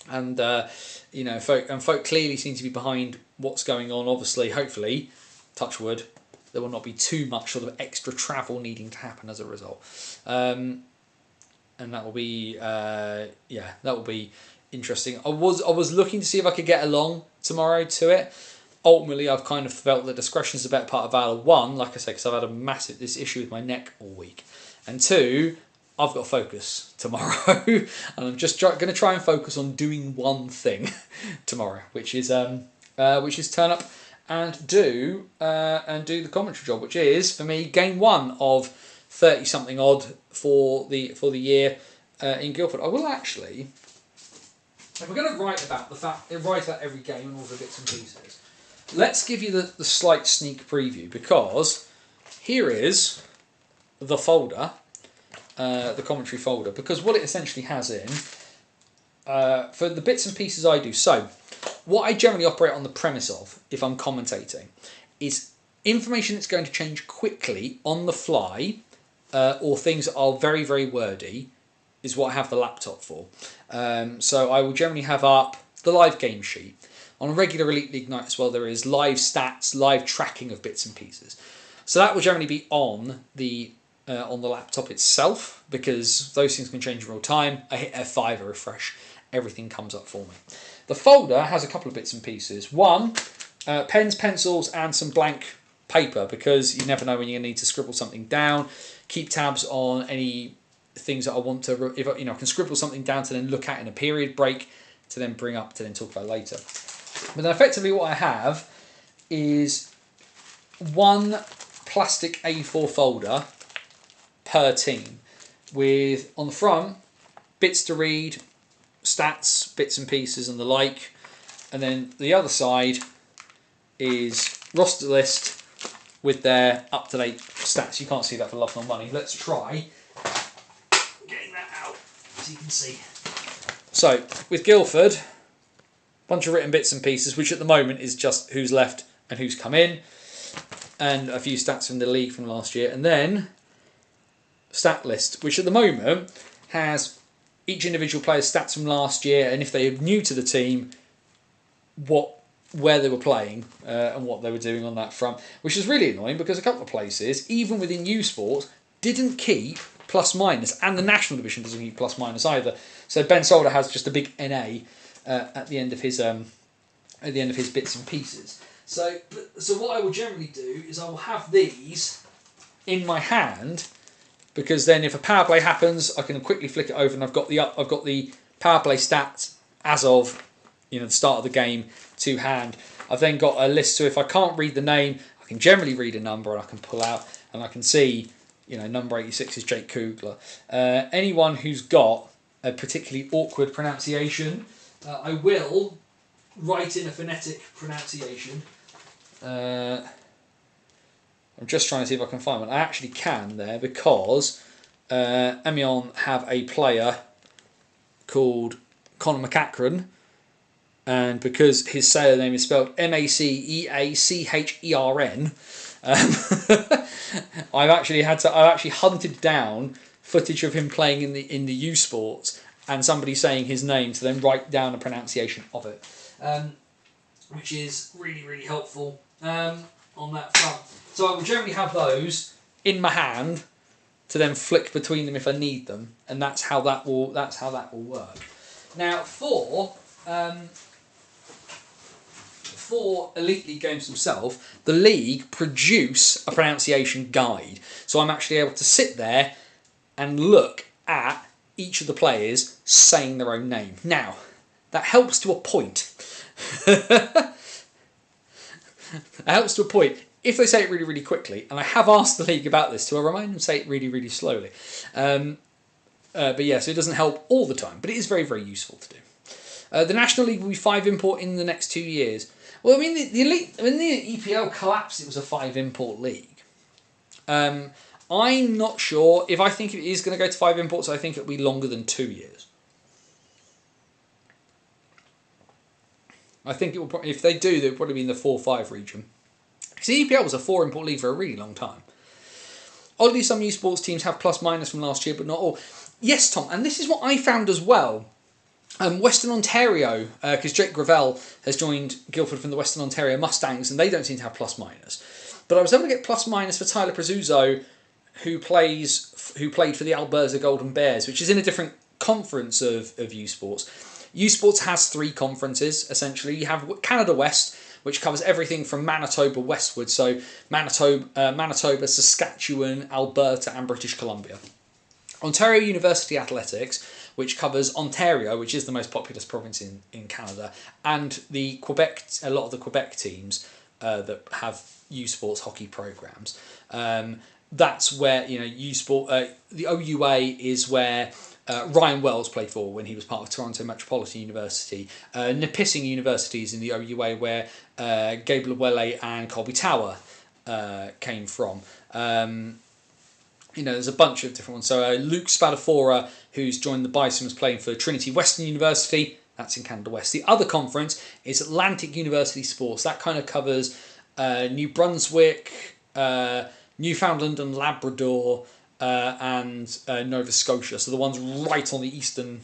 Speaker 1: And folk clearly seem to be behind what's going on. Obviously, hopefully, touch wood, there will not be too much sort of extra travel needing to happen as a result. And that will be that will be interesting. I was looking to see if I could get along tomorrow to it. Ultimately, I've kind of felt that discretion is the better part of valor. One, like I say, because I've had this issue with my neck all week, and two, I've got to focus tomorrow, and I'm just going to try and focus on doing one thing tomorrow, which is turn up and do the commentary job, which is for me game 1 of 30 something odd for the year in Guildford. I will actually, if we're going to write about every game and all the bits and pieces, let's give you the slight sneak preview, because here is the folder. The commentary folder, because what it essentially has in for the bits and pieces I do. So what I generally operate on the premise of, if I'm commentating, is information that's going to change quickly on the fly, or things that are very, very wordy, is what I have the laptop for. So I will generally have up the live game sheet. On a regular Elite League night as well, there is live stats, live tracking of bits and pieces. So that will generally be on the laptop itself, because those things can change in real time. I hit F5 or refresh, everything comes up for me. The folder has a couple of bits and pieces. One, pens, pencils, and some blank paper, because you never know when you're going to need to scribble something down. Keep tabs on any things that I want to, if I can scribble something down to then look at in a period break, to then bring up to then talk about later. But then effectively what I have is one plastic A4 folder per team, with on the front bits to read, stats, bits and pieces and the like, and then the other side is roster list with their up-to-date stats. You can't see that for love nor money. Let's try getting that out so you can see. So with Guildford, bunch of written bits and pieces, which at the moment is just who's left and who's come in, and a few stats from the league from last year, and then stat list, which at the moment has each individual player's stats from last year, and if they're new to the team, where they were playing and what they were doing on that front, which is really annoying, because a couple of places, even within U Sports, didn't keep plus minus, and the national division doesn't keep plus minus either. So Ben Solder has just a big NA at the end of his bits and pieces. So what I will generally do is I will have these in my hand, because then if a power play happens, I can quickly flick it over, and I've got the power play stats as of the start of the game to hand. I've then got a list, so if I can't read the name, I can generally read a number, and I can pull out, and I can see, number 86 is Jake Kugler. Anyone who's got a particularly awkward pronunciation, I will write in a phonetic pronunciation. I'm just trying to see if I can find one. I actually can there, because Amiens have a player called Conor McCachran, and because his sailor name is spelled Maceachern, I've actually hunted down footage of him playing in the U Sports, and somebody saying his name to then write down a pronunciation of it, which is really, really helpful on that front. So I will generally have those in my hand to then flick between them if I need them, and that's how that will work. Now for Elite League games themselves, the league produce a pronunciation guide, so I'm actually able to sit there and look at each of the players saying their own name. Now, that helps to a point. It helps to a point if they say it really, really quickly, and I have asked the league about this, so I remind them to say it really, really slowly. But yeah, so it doesn't help all the time, but it is very, very useful to do. The National League will be 5 import in the next 2 years. Well, I mean, the Elite, when the EPL collapsed, it was a 5 import league. I'm not sure. If I think it is going to go to 5 imports, I think it'll be longer than 2 years. I think it will probably, if they do, they'll probably be in the 4-5 region. Because the EPL was a 4 import league for a really long time. Oddly, some U Sports teams have plus minus from last year, but not all. Yes, Tom, and this is what I found as well. Western Ontario, because Jake Gravel has joined Guildford from the Western Ontario Mustangs, and they don't seem to have plus minus. But I was able to get plus minus for Tyler Prezuzzo, who played for the Alberta Golden Bears, which is in a different conference of U Sports. U Sports has 3 conferences, essentially. You have Canada West, which covers everything from Manitoba westward, so Manitoba, Saskatchewan, Alberta and British Columbia. Ontario University Athletics, which covers Ontario, which is the most populous province in Canada, and the Quebec, a lot of the Quebec teams that have U Sports hockey programs. That's where, U Sport, the OUA is where Ryan Wells played for when he was part of Toronto Metropolitan University. Nipissing University is in the OUA where Gabe Lawele and Colby Tower came from. There's a bunch of different ones. So Luke Spadafora, who's joined the Bison, was playing for Trinity Western University. That's in Canada West. The other conference is Atlantic University Sports. That kind of covers New Brunswick, Newfoundland and Labrador, and Nova Scotia. So the ones right on the eastern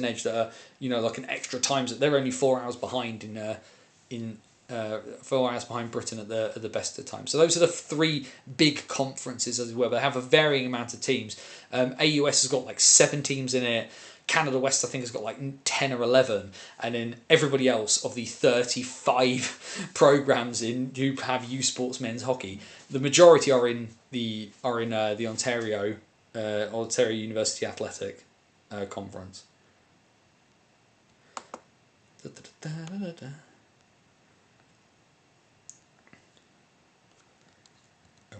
Speaker 1: edge that are like an extra time zone. They're only 4 hours behind in 4 hours behind Britain at the best of times. So those are the 3 big conferences, as it were. They have a varying amount of teams. AUS has got like 7 teams in it. Canada West, I think, has got like 10 or 11, and then everybody else of the 35 programs who have U Sports men's hockey, the majority are in the Ontario University Athletic Conference.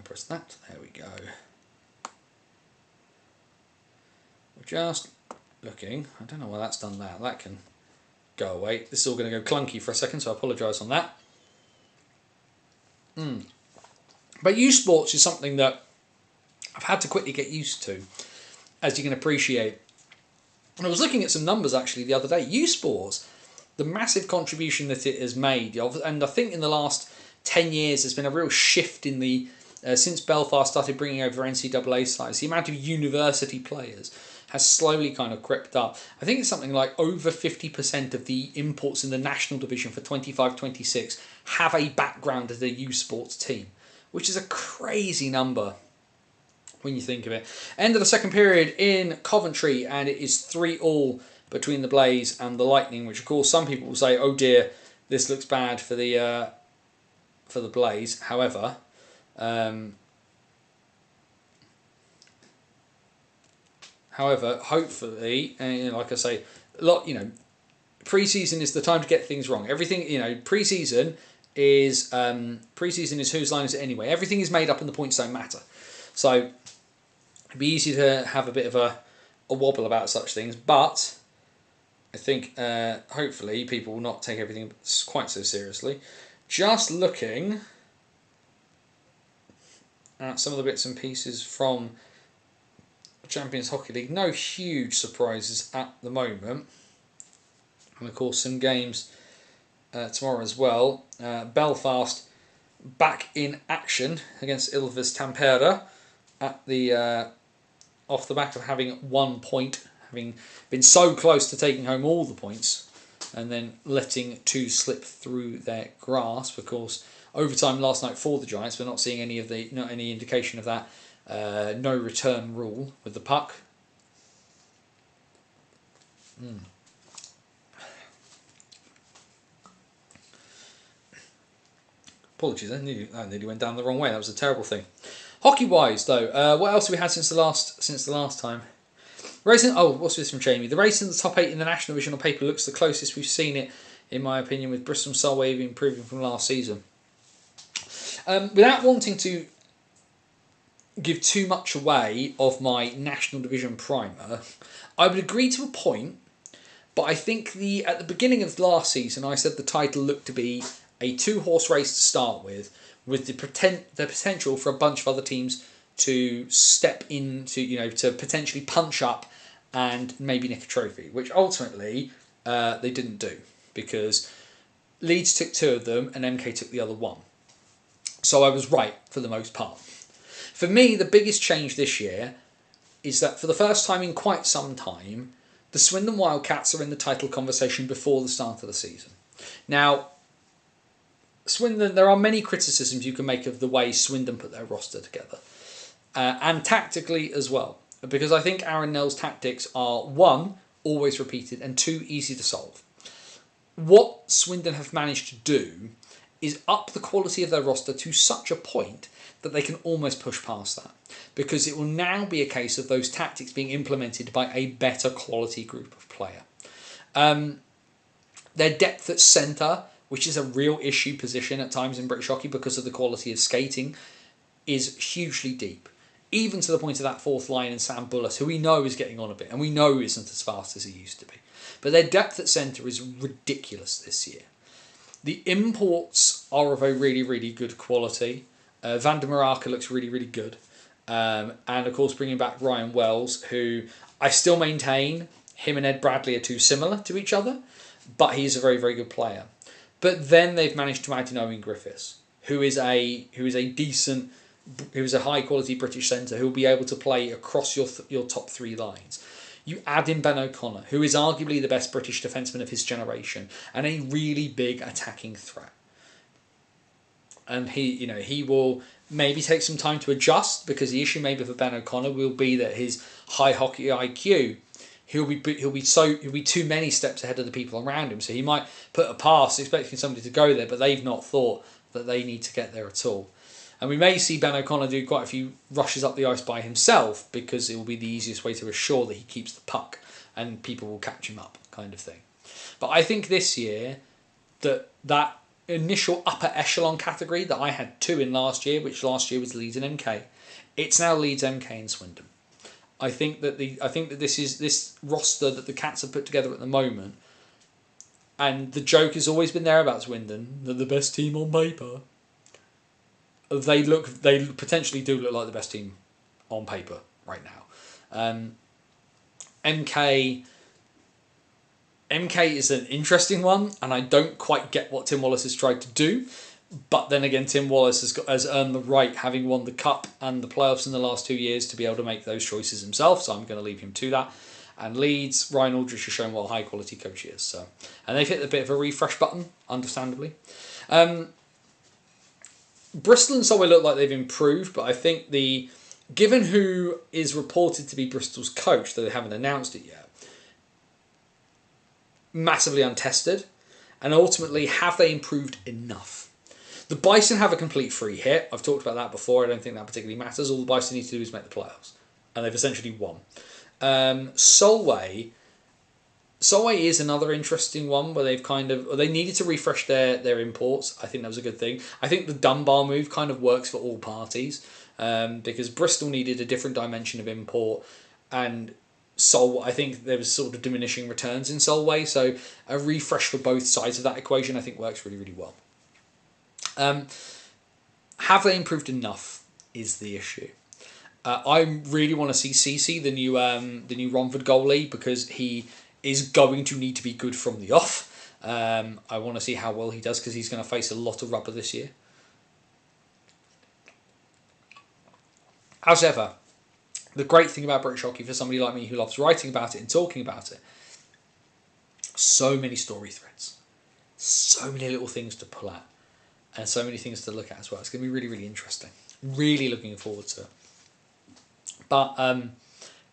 Speaker 1: Press that. There we go. We're just looking. I don't know why that's done that. That can go away. This is all going to go clunky for a second, so I apologise on that. But U Sports is something that I've had to quickly get used to, as you can appreciate. And I was looking at some numbers actually the other day. U Sports, the massive contribution that it has made, and I think in the last 10 years there's been a real shift in the since Belfast started bringing over NCAA sides, the amount of university players has slowly kind of crept up. I think it's something like over 50% of the imports in the national division for 25-26 have a background as a U Sports team, which is a crazy number when you think of it. End of the second period in Coventry, and it is 3-3 between the Blaze and the Lightning, which of course some people will say, oh dear, this looks bad for the Blaze. However, hopefully, like I say, pre-season is the time to get things wrong. Everything, pre-season is whose line is it anyway. Everything is made up and the points don't matter. So it'd be easy to have a bit of a wobble about such things, but I think hopefully people will not take everything quite so seriously. Just looking at some of the bits and pieces from Champions Hockey League, no huge surprises at the moment, and of course some games tomorrow as well. Belfast back in action against Ilves Tampere at the off the back of having 1 point, having been so close to taking home all the points and then letting 2 slip through their grasp. Of course, overtime last night for the Giants. We're not seeing any indication of that no return rule with the puck. Apologies, I nearly went down the wrong way. That was a terrible thing. Hockey-wise, though, what else have we had since the last time? Racing. Oh, what's this from Jamie? The race in the top 8 in the National Division on paper looks the closest we've seen it, in my opinion, with Bristol and Solway improving from last season. Without wanting to give too much away of my National Division primer, I would agree to a point, but I think at the beginning of last season, I said the title looked to be a 2-horse race to start with the potential for a bunch of other teams to step into, to potentially punch up and maybe nick a trophy, which ultimately they didn't do, because Leeds took 2 of them and MK took the other 1. So I was right for the most part. For me, the biggest change this year is that for the first time in quite some time, the Swindon Wildcats are in the title conversation before the start of the season. Now, Swindon, there are many criticisms you can make of the way Swindon put their roster together, and tactically as well, because I think Aaron Nell's tactics are, 1, always repeated, and 2, easy to solve. What Swindon have managed to do is up the quality of their roster to such a point that they can almost push past that, because it will now be a case of those tactics being implemented by a better quality group of player. Their depth at centre, which is a real issue position at times in British hockey because of the quality of skating, is hugely deep. Even to the point of that 4th line and Sam Bullis, who we know is getting on a bit, and we know isn't as fast as he used to be. But their depth at centre is ridiculous this year. The imports are of a really, really good quality. Van der Maraka looks really, really good. And of course, bringing back Ryan Wells, who I still maintain him and Ed Bradley are too similar to each other, but he's a very, very good player. But then they've managed to add in Owen Griffiths, who is a high quality British centre who will be able to play across your top 3 lines. You add in Ben O'Connor, who is arguably the best British defenceman of his generation and a really big attacking threat. And he will maybe take some time to adjust, because the issue maybe for Ben O'Connor will be that his high hockey IQ, he'll be too many steps ahead of the people around him. So he might put a pass expecting somebody to go there, but they've not thought that they need to get there at all. And we may see Ben O'Connor do quite a few rushes up the ice by himself, because it will be the easiest way to assure that he keeps the puck and people will catch him up, kind of thing. But I think this year that initial upper echelon category that I had 2 in last year, which last year was Leeds and MK, it's now Leeds, MK and Swindon. I think that this roster that the Cats have put together at the moment, and the joke has always been there about Swindon, they're the best team on paper. They potentially do look like the best team on paper right now. MK is an interesting one, and I don't quite get what Tim Wallace has tried to do. But then again, Tim Wallace has earned the right, having won the Cup and the playoffs in the last 2 years, to be able to make those choices himself. So I'm going to leave him to that. And Leeds, Ryan Aldrich has shown what a high quality coach he is. And they've hit a bit of a refresh button, understandably. Bristol and Solway look like they've improved, but I think given who is reported to be Bristol's coach, though they haven't announced it yet, massively untested, and ultimately, have they improved enough? The Bison have a complete free hit. I've talked about that before. I don't think that particularly matters. All the Bison need to do is make the playoffs, and they've essentially won. Solway is another interesting one where they needed to refresh their imports. I think that was a good thing. I think the Dunbar move kind of works for all parties, because Bristol needed a different dimension of import, and I think there was sort of diminishing returns in Solway, so a refresh for both sides of that equation I think works really, really well. Have they improved enough is the issue. I really want to see Cece, the new Romford goalie, because he is going to need to be good from the off. I want to see how well he does, because he's going to face a lot of rubber this year. As ever, the great thing about British hockey, for somebody like me who loves writing about it and talking about it, so many story threads, so many little things to pull at, and so many things to look at as well. It's going to be really, really interesting. Really looking forward to it. But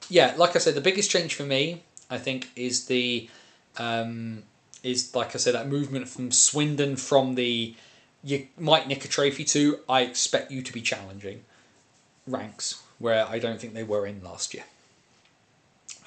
Speaker 1: yeah, like I said, the biggest change for me, I think, is like I said, that movement from Swindon from the you might nick a trophy to I expect you to be challenging ranks where I don't think they were in last year.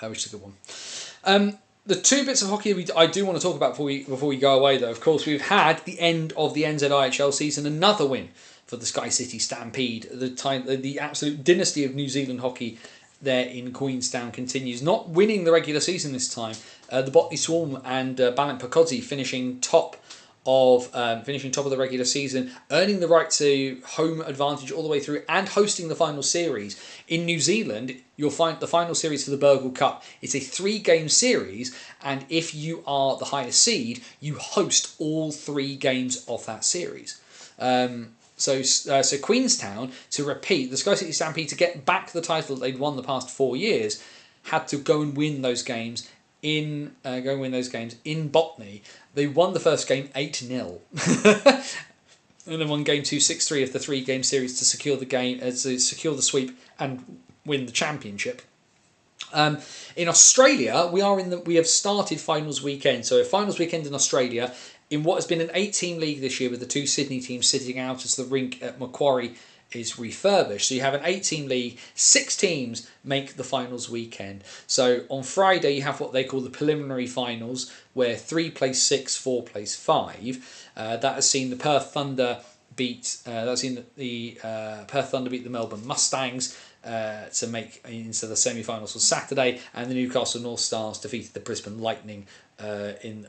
Speaker 1: Which is a good one. The two bits of hockey I do want to talk about before we go away, though, of course, we've had the end of the NZIHL season, another win for the Sky City Stampede. The absolute dynasty of New Zealand hockey there in Queenstown continues. Not winning the regular season this time, the Botany Swarm and Balint finishing top of the regular season, earning the right to home advantage all the way through and hosting the final series. In New Zealand, you'll find the final series for the Burgle Cup. It's a 3-game series, and if you are the highest seed, you host all 3 games of that series. So Queenstown, to repeat, the Sky City Stampede, to get back the title that they'd won the past 4 years, had to go and win those games in Botany. They won the first game 8-0. And then won game 2 6-3 of the 3-game series to secure the sweep and win the championship. In Australia, we have started finals weekend. So a finals weekend in Australia in what has been an 8-team league this year, with the 2 Sydney teams sitting out as the rink at Macquarie is refurbished. So you have an 8-team league, 6 teams make the finals weekend. So on Friday you have what they call the preliminary finals, where 3 plays 6, 4 plays 5. That has seen the Perth Thunder beat the Melbourne Mustangs to make into the semi-finals on Saturday, and the Newcastle North Stars defeated the Brisbane Lightning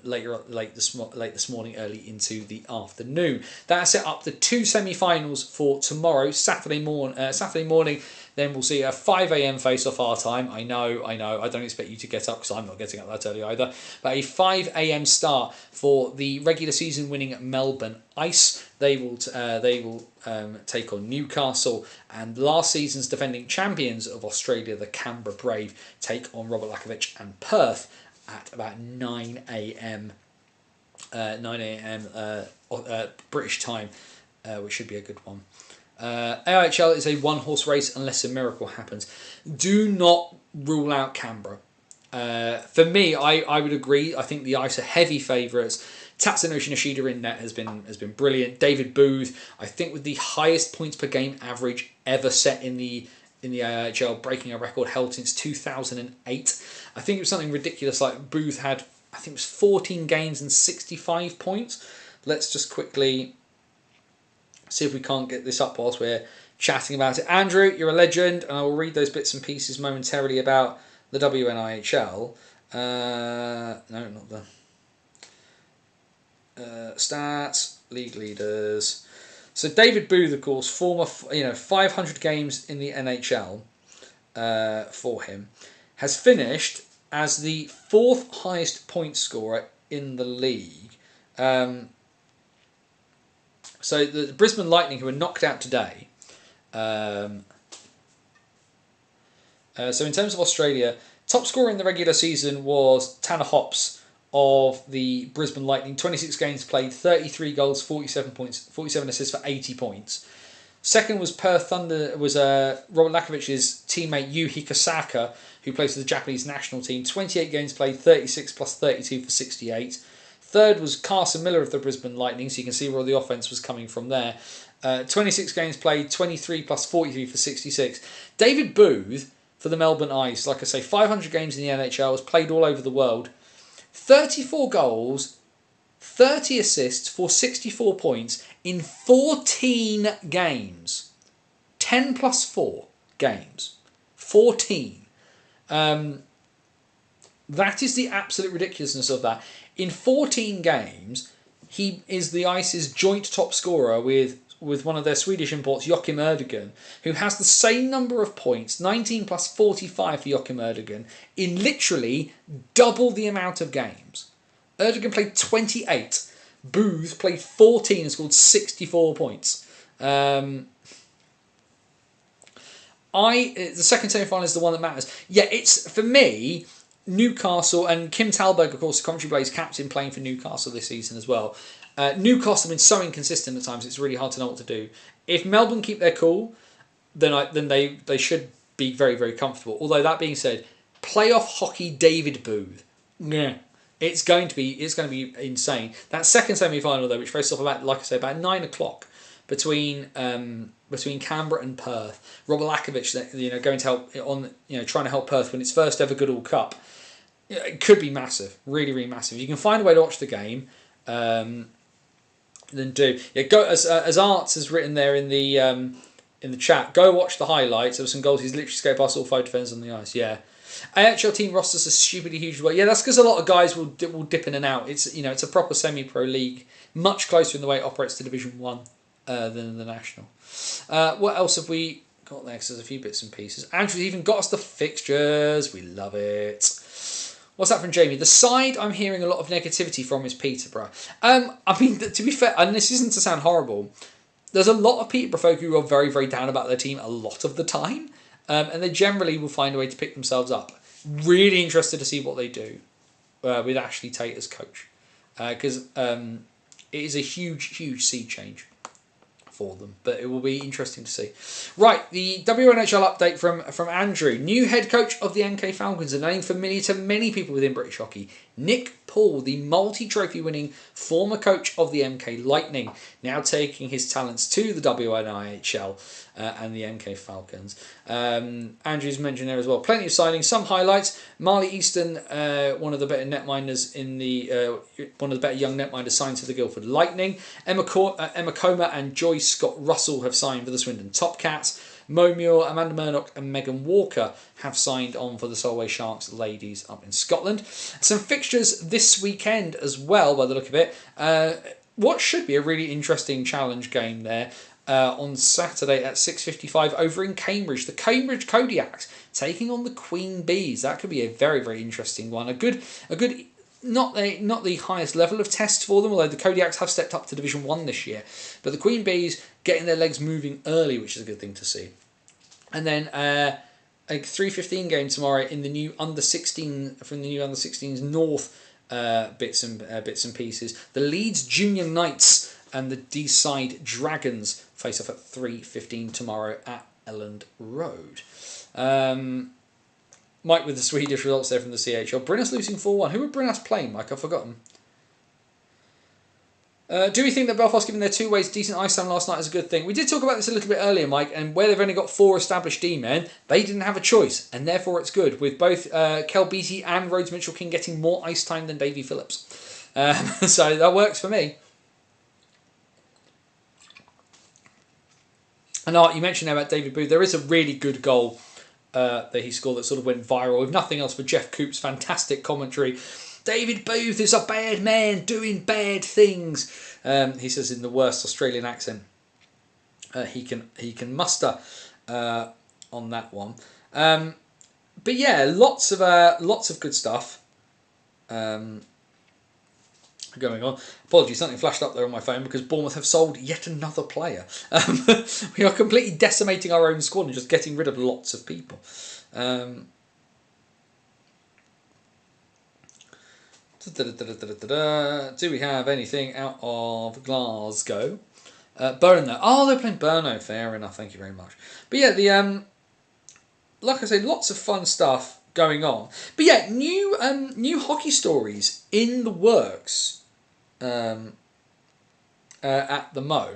Speaker 1: late this morning, early into the afternoon. That set up the 2 semi-finals for tomorrow, Saturday morning. Then we'll see a 5 a.m. face-off our time. I know. I don't expect you to get up because I'm not getting up that early either. But a 5 a.m. start for the regular season winning Melbourne Ice. They will take on Newcastle, and last season's defending champions of Australia, the Canberra Brave, take on Robert Lakovic and Perth at about 9 a.m. British time, which should be a good one. AIHL is a 1-horse race unless a miracle happens. Do not rule out Canberra. For me, I would agree. I think the Ice are heavy favourites. Tatsunoshi Nishida in net has been brilliant. David Booth, I think, with the highest points per game average ever set in the AIHL, breaking a record held since 2008. I think it was something ridiculous, like Booth had, I think it was 14 games and 65 points. Let's just quickly see if we can't get this up whilst we're chatting about it. Andrew, you're a legend, and I will read those bits and pieces momentarily about the WNIHL. No, not the stats, league leaders. So David Booth, of course, former 500 games in the NHL for him, has finished as the 4th highest point scorer in the league. So the Brisbane Lightning, who were knocked out today. So in terms of Australia, top scorer in the regular season was Tanner Hops of the Brisbane Lightning. 26 games played, 33 goals, 47 points, 47 assists for 80 points. Second was Perth Thunder, was Robert Lakovic's teammate Yu Hikosaka, who plays for the Japanese national team. 28 games played, 36 plus 32 for 68. Third was Carson Miller of the Brisbane Lightning, so you can see where the offence was coming from there. 26 games played, 23 plus 43 for 66. David Booth for the Melbourne Ice, like I say, 500 games in the NHL, has played all over the world. 34 goals, 30 assists for 64 points in 14 games. 10 plus 4 games. 14. That is the absolute ridiculousness of that. In 14 games, he is the Ice's joint top scorer with one of their Swedish imports, Joakim Erdogan, who has the same number of points, 19 plus 45 for Joakim Erdogan, in literally double the amount of games. Erdogan played 28. Booth played 14 and scored 64 points. The second semi-final is the one that matters. Yeah, it's, for me, Newcastle, and Kim Talberg, of course, the Coventry Blaze captain, playing for Newcastle this season as well. Newcastle have been so inconsistent at times, it's really hard to know what to do. If Melbourne keep their cool, then they should be very, very comfortable. Although that being said, playoff hockey David Booth. Yeah. It's going to be insane. That second semi-final though, which faces off about, like I say, about 9 o'clock between Canberra and Perth. Robert Lakovic, going to help on, trying to help Perth win its first ever Goodall Cup. It could be massive, really, really massive. If you can find a way to watch the game, then do. Yeah, go as Arts has written there in the chat. Go watch the highlights. There were some goals. He's literally escaped past all 5 defenders on the ice. Yeah. AHL team rosters are stupidly huge. Well, yeah, that's because a lot of guys will dip in and out. It's it's a proper semi-pro league, much closer in the way it operates to Division 1 than the national. What else have we got there? 'Cause there's a few bits and pieces. Andrew's even got us the fixtures. We love it. What's that from Jamie? The side I'm hearing a lot of negativity from is Peterborough. I mean, to be fair, and this isn't to sound horrible, there's a lot of Peterborough folk who are very, very down about their team a lot of the time. And they generally will find a way to pick themselves up. Really interested to see what they do with Ashley Tate as coach. Because it is a huge, huge sea change for them. But it will be interesting to see. Right, the WNHL update from Andrew. New head coach of the MK Falcons, a name familiar to many people within British hockey. Nick Paul, the multi-trophy winning former coach of the MK Lightning, now taking his talents to the WNIHL and the MK Falcons. Andrew's mentioned there as well. Plenty of signings, some highlights. Marley Easton, one of the better netminders one of the better young netminders, signed to the Guildford Lightning. Emma Coma and Joy Scott Russell have signed for the Swindon Top Cats. Mo Muir, Amanda Murdoch and Megan Walker have signed on for the Solway Sharks ladies up in Scotland. Some fixtures this weekend as well, by the look of it. What should be a really interesting challenge game there on Saturday at 6:55 over in Cambridge. The Cambridge Kodiaks taking on the Queen Bees. That could be a very, very interesting one. A good. Not the highest level of test for them, although the Kodiaks have stepped up to Division 1 this year. But the Queen Bees getting their legs moving early, which is a good thing to see. And then a 3:15 game tomorrow in the new under-16 from the new under-16s North bits and pieces. The Leeds Junior Knights and the Deeside Dragons face off at 3:15 tomorrow at Elland Road. Mike with the Swedish results there from the CHL. Brinnas losing 4-1. Who were Brinnas playing, Mike? I've forgotten. Do we think that Belfast giving their 2 ways decent ice time last night is a good thing? We did talk about this a little bit earlier, Mike, and where they've only got 4 established D-men, they didn't have a choice, and therefore it's good, with both Kel Beattie and Rhodes Mitchell-King getting more ice time than Davy Phillips. So that works for me. And Art, you mentioned now about David Booth. There is a really good goal that he scored that sort of went viral. If nothing else for Jeff Coop's fantastic commentary. David Booth is a bad man doing bad things. He says in the worst Australian accent he can muster on that one. But yeah, lots of good stuff going on. Apologies, something flashed up there on my phone because Bournemouth have sold yet another player. We are completely decimating our own squad and just getting rid of lots of people. Do we have anything out of Glasgow? Brno. Oh, they're playing Brno. Fair enough. Thank you very much. But yeah, like I say, lots of fun stuff going on. But yeah, new hockey stories in the works at the Mo.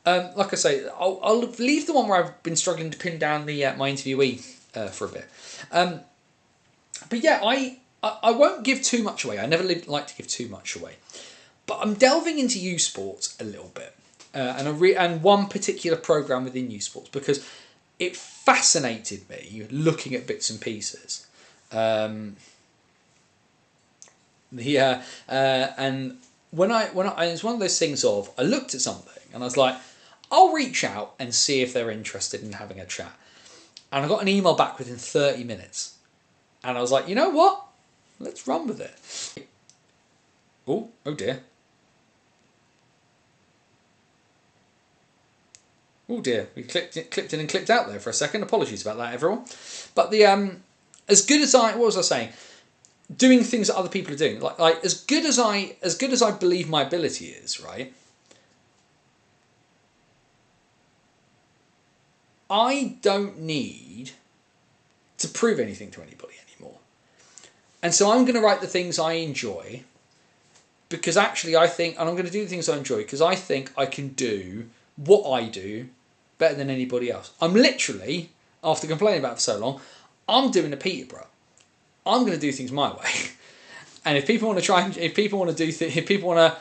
Speaker 1: Like I say, I'll leave the one where I've been struggling to pin down the my interviewee for a bit. But yeah, I won't give too much away. I never like to give too much away. But I'm delving into U Sports a little bit. And one particular program within U Sports because it fascinated me looking at bits and pieces. And when I it's one of those things of I looked at something and I was like, I'll reach out and see if they're interested in having a chat. And I got an email back within 30 minutes. And I was like, you know what? Let's run with it. Oh dear. Oh dear, we clipped in and clipped out there for a second. Apologies about that, everyone. But the as good as what was I saying? Doing things that other people are doing, like as good as I believe my ability is, right? I don't need to prove anything to anybody anymore. And so I'm going to write the things I enjoy, because actually I think, and I'm going to do the things I enjoy because I think I can do what I do better than anybody else. I'm literally, after complaining about it for so long, I'm doing a Peterborough. I'm going to do things my way. And if people want to try, if people want to do, if people want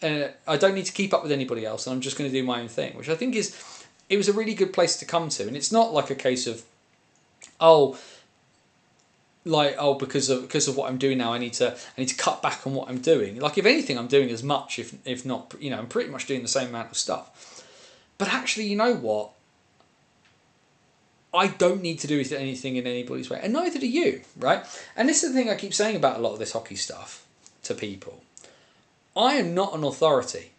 Speaker 1: to, I don't need to keep up with anybody else, and I'm just going to do my own thing, which I think it was a really good place to come to. And it's not like a case of, because of what I'm doing now, I need to cut back on what I'm doing. Like, if anything, I'm doing as much, if not, I'm pretty much doing the same amount of stuff. But actually, you know what? I don't need to do anything in anybody's way, and neither do you, right? And this is the thing I keep saying about a lot of this hockey stuff to people. I am not an authority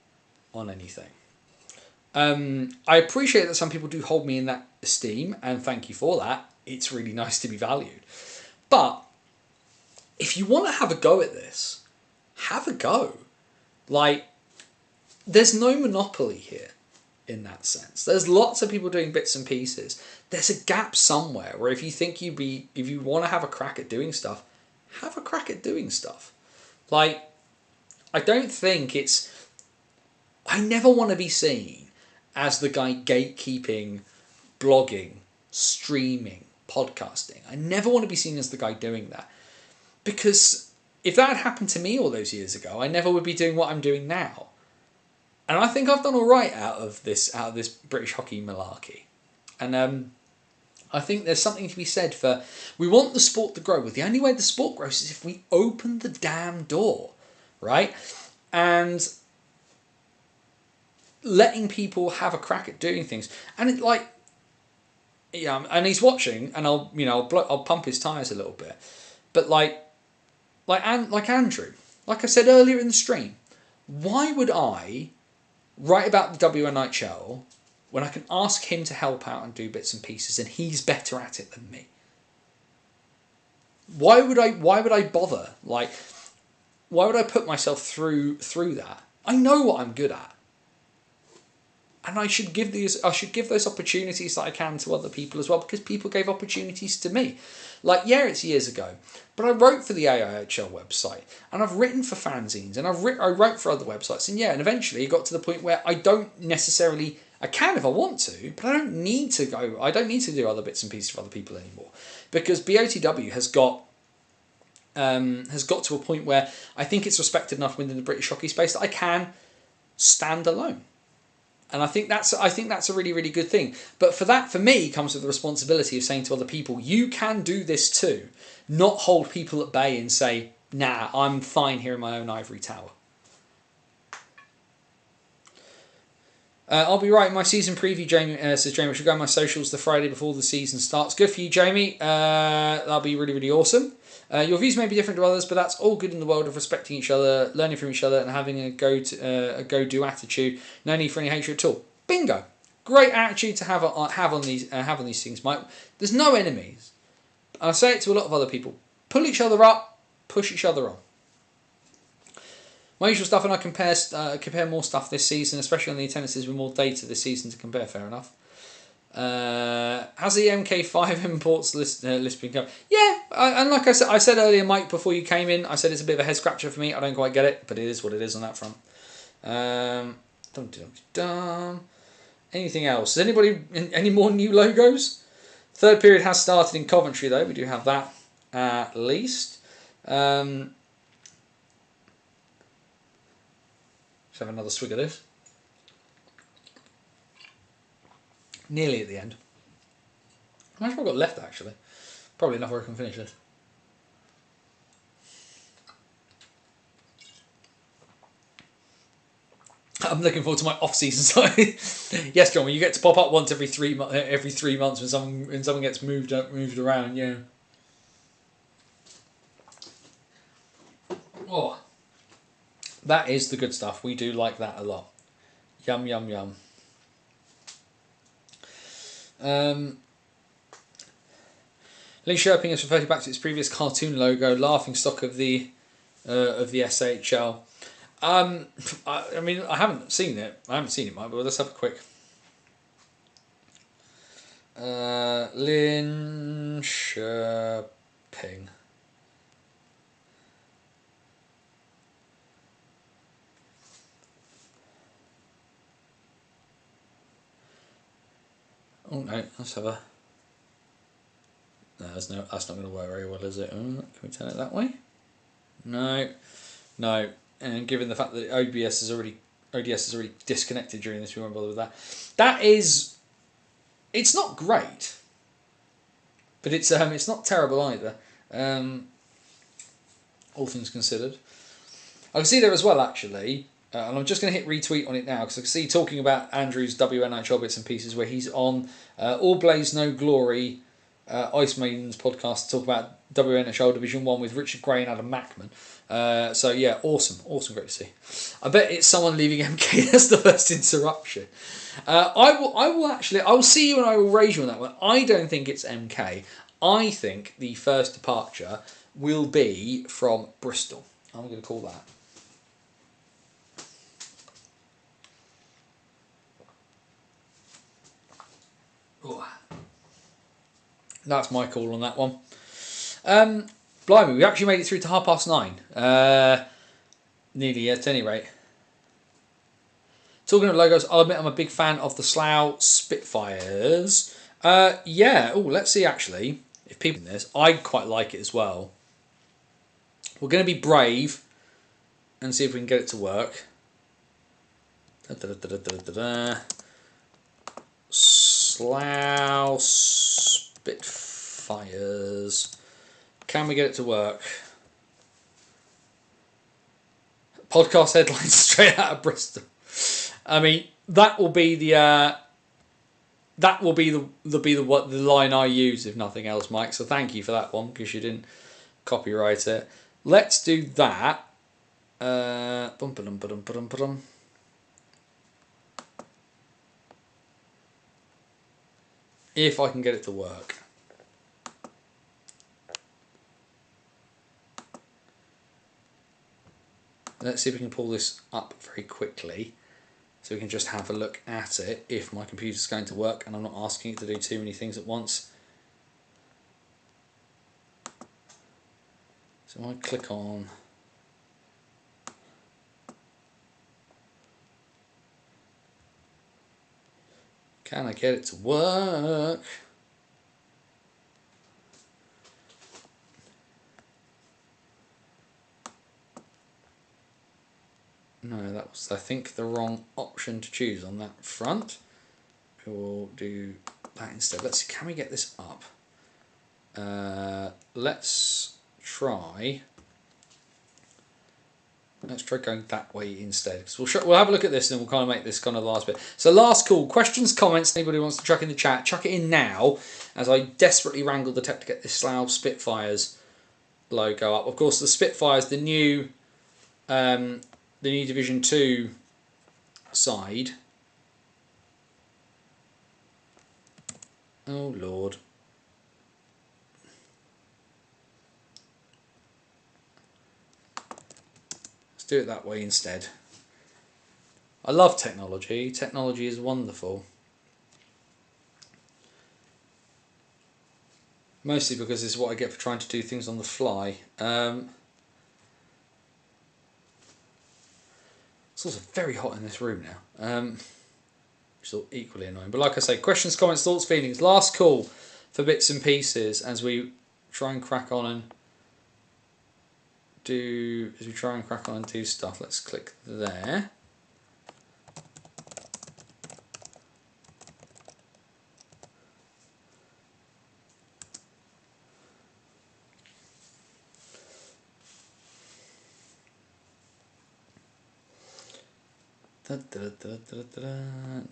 Speaker 1: on anything. I appreciate that some people do hold me in that esteem, and thank you for that. It's really nice to be valued. But if you want to have a go at this, have a go. Like, there's no monopoly here in that sense. There's lots of people doing bits and pieces. There's a gap somewhere where if you want to have a crack at doing stuff, have a crack at doing stuff. Like, I never want to be seen as the guy gatekeeping, blogging, streaming, podcasting. I never want to be seen as the guy doing that. Because if that had happened to me all those years ago, I never would be doing what I'm doing now. And I think I've done all right out of this British hockey malarkey. And I think there's something to be said for, we want the sport to grow. But the only way the sport grows is if we open the damn door, right? And letting people have a crack at doing things. And it, like, yeah, and he's watching, and I'll pump his tires a little bit. But like Andrew, like I said earlier in the stream, why would I write about the WNHL when I can ask him to help out and do bits and pieces, and he's better at it than me? Why would I bother? Like, why would I put myself through that? I know what I'm good at. And I should give those opportunities that I can to other people as well, because people gave opportunities to me. Like, yeah, it's years ago, but I wrote for the AIHL website, and I've written for fanzines, and I wrote for other websites, and eventually it got to the point where I don't necessarily, I can if I want to, but I don't need to do other bits and pieces for other people anymore, because BOTW has got to a point where I think it's respected enough within the British hockey space that I can stand alone. And I think that's a really, really good thing. But for me, comes with the responsibility of saying to other people, you can do this too. Not hold people at bay and say, nah, I'm fine here in my own ivory tower. I'll be writing my season preview, Jamie, says Jamie. I should go on my socials the Friday before the season starts. Good for you, Jamie. That'll be really, really awesome. Your views may be different to others, but that's all good in the world of respecting each other, learning from each other, and having a go-do attitude. No need for any hatred at all. Bingo. Great attitude to have on these things, Mike. There's no enemies. And I say it to a lot of other people. Pull each other up, push each other on. My usual stuff, and I compare more stuff this season, especially on the attendances with more data this season to compare. Fair enough. Has the MK5 imports list been covered? Yeah, and like I said earlier, Mike, before you came in, I said it's a bit of a head scratcher for me. I don't quite get it, but it is what it is on that front. Anything else? Is anybody any more new logos? Third period has started in Coventry though. We do have that at least. Let's have another swig of this. Nearly at the end. How much have I got left actually? Probably enough where I can finish this. I'm looking forward to my off-season side. Yes, John. Well, you get to pop up once every 3 months when someone gets moved around. Yeah. Oh, that is the good stuff. We do like that a lot. Yum yum yum. Lee Sherping has referred back to its previous cartoon logo, laughing stock of the SHL. I mean, I haven't seen it. Mike, but let's have a quick. Linköping. Oh no, let's have a. No, that's not going to work very well, is it? Can we turn it that way? No, no. And given the fact that ODS is already disconnected during this, we won't bother with that. That is, it's not great, but it's not terrible either. All things considered, I can see there as well actually. And I'm just going to hit retweet on it now because I can see talking about Andrew's WNHL bits and pieces where he's on All Blaze No Glory Ice Maidens podcast to talk about WNHL Division 1 with Richard Gray and Adam Mackman. So yeah, awesome, great to see. I bet it's someone leaving MK. That's the first interruption. I will see you and I will raise you on that one. I don't think it's MK. I think the first departure will be from Bristol. I'm going to call that. Ooh. That's my call on that one. Blimey, we actually made it through to 9:30. Nearly at any rate. Talking of logos, I'll admit I'm a big fan of the Slough Spitfires. Yeah, let's see actually if people in this. I quite like it as well. We're going to be brave and see if we can get it to work. Slough Spitfires. Can we get it to work? Podcast headlines straight out of Bristol. I mean, that will be the line I use if nothing else, Mike. So thank you for that one because you didn't copyright it. Let's do that. If I can get it to work. Let's see if we can pull this up very quickly so we can just have a look at it if my computer's going to work and I'm not asking it to do too many things at once. So I click on can I get it to work? No, that was, I think, the wrong option to choose on that front. We'll do that instead. Let's see, can we get this up? Let's try going that way instead. Because we'll have a look at this and we'll kind of make this kind of the last bit. So last call, questions, comments, anybody wants to chuck in the chat, chuck it in now as I desperately wrangle the tech to get this Slough Spitfires logo up. Of course, the Spitfires, the new Division 2 side. Oh Lord. Let's do it that way instead. I love technology. Technology is wonderful. Mostly because it's what I get for trying to do things on the fly. It's also very hot in this room now. Which is all equally annoying. But like I say, questions, comments, thoughts, feelings. Last call for bits and pieces as we try and crack on and do stuff. Let's click there.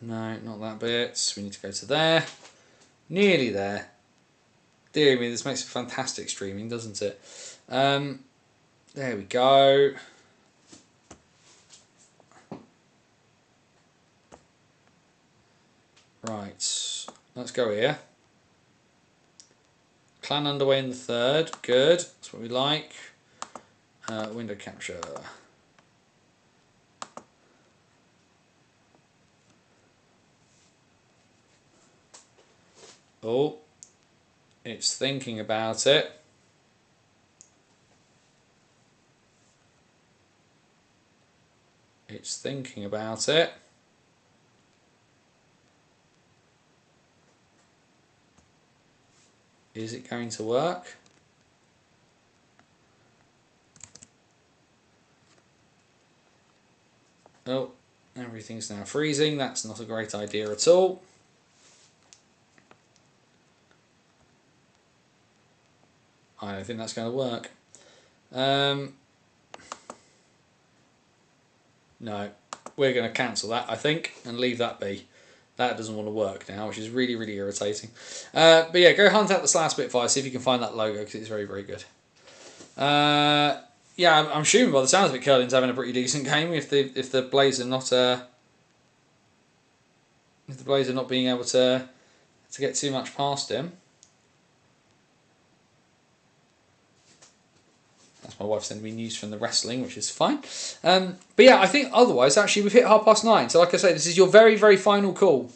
Speaker 1: No, not that bit. We need to go to there. Nearly there. Dear me, this makes for fantastic streaming, doesn't it? There we go. Right, let's go here. Clan underway in the third. Good, that's what we like. Window capture. Oh, it's thinking about it. It's thinking about it. Is it going to work? Oh, everything's now freezing. That's not a great idea at all. I don't think that's going to work. No, we're going to cancel that, I think, and leave that be. That doesn't want to work now, which is really, really irritating. But yeah, go hunt out the Slough Spitfire, see if you can find that logo, because it's very, very good. Yeah, I'm assuming by the sounds of it, Curlin's having a pretty decent game. If the Blaze are not being able to get too much past him. That's my wife sending me news from the wrestling, which is fine. But yeah, I think otherwise, actually, we've hit 9:30. So like I say, this is your very, very final call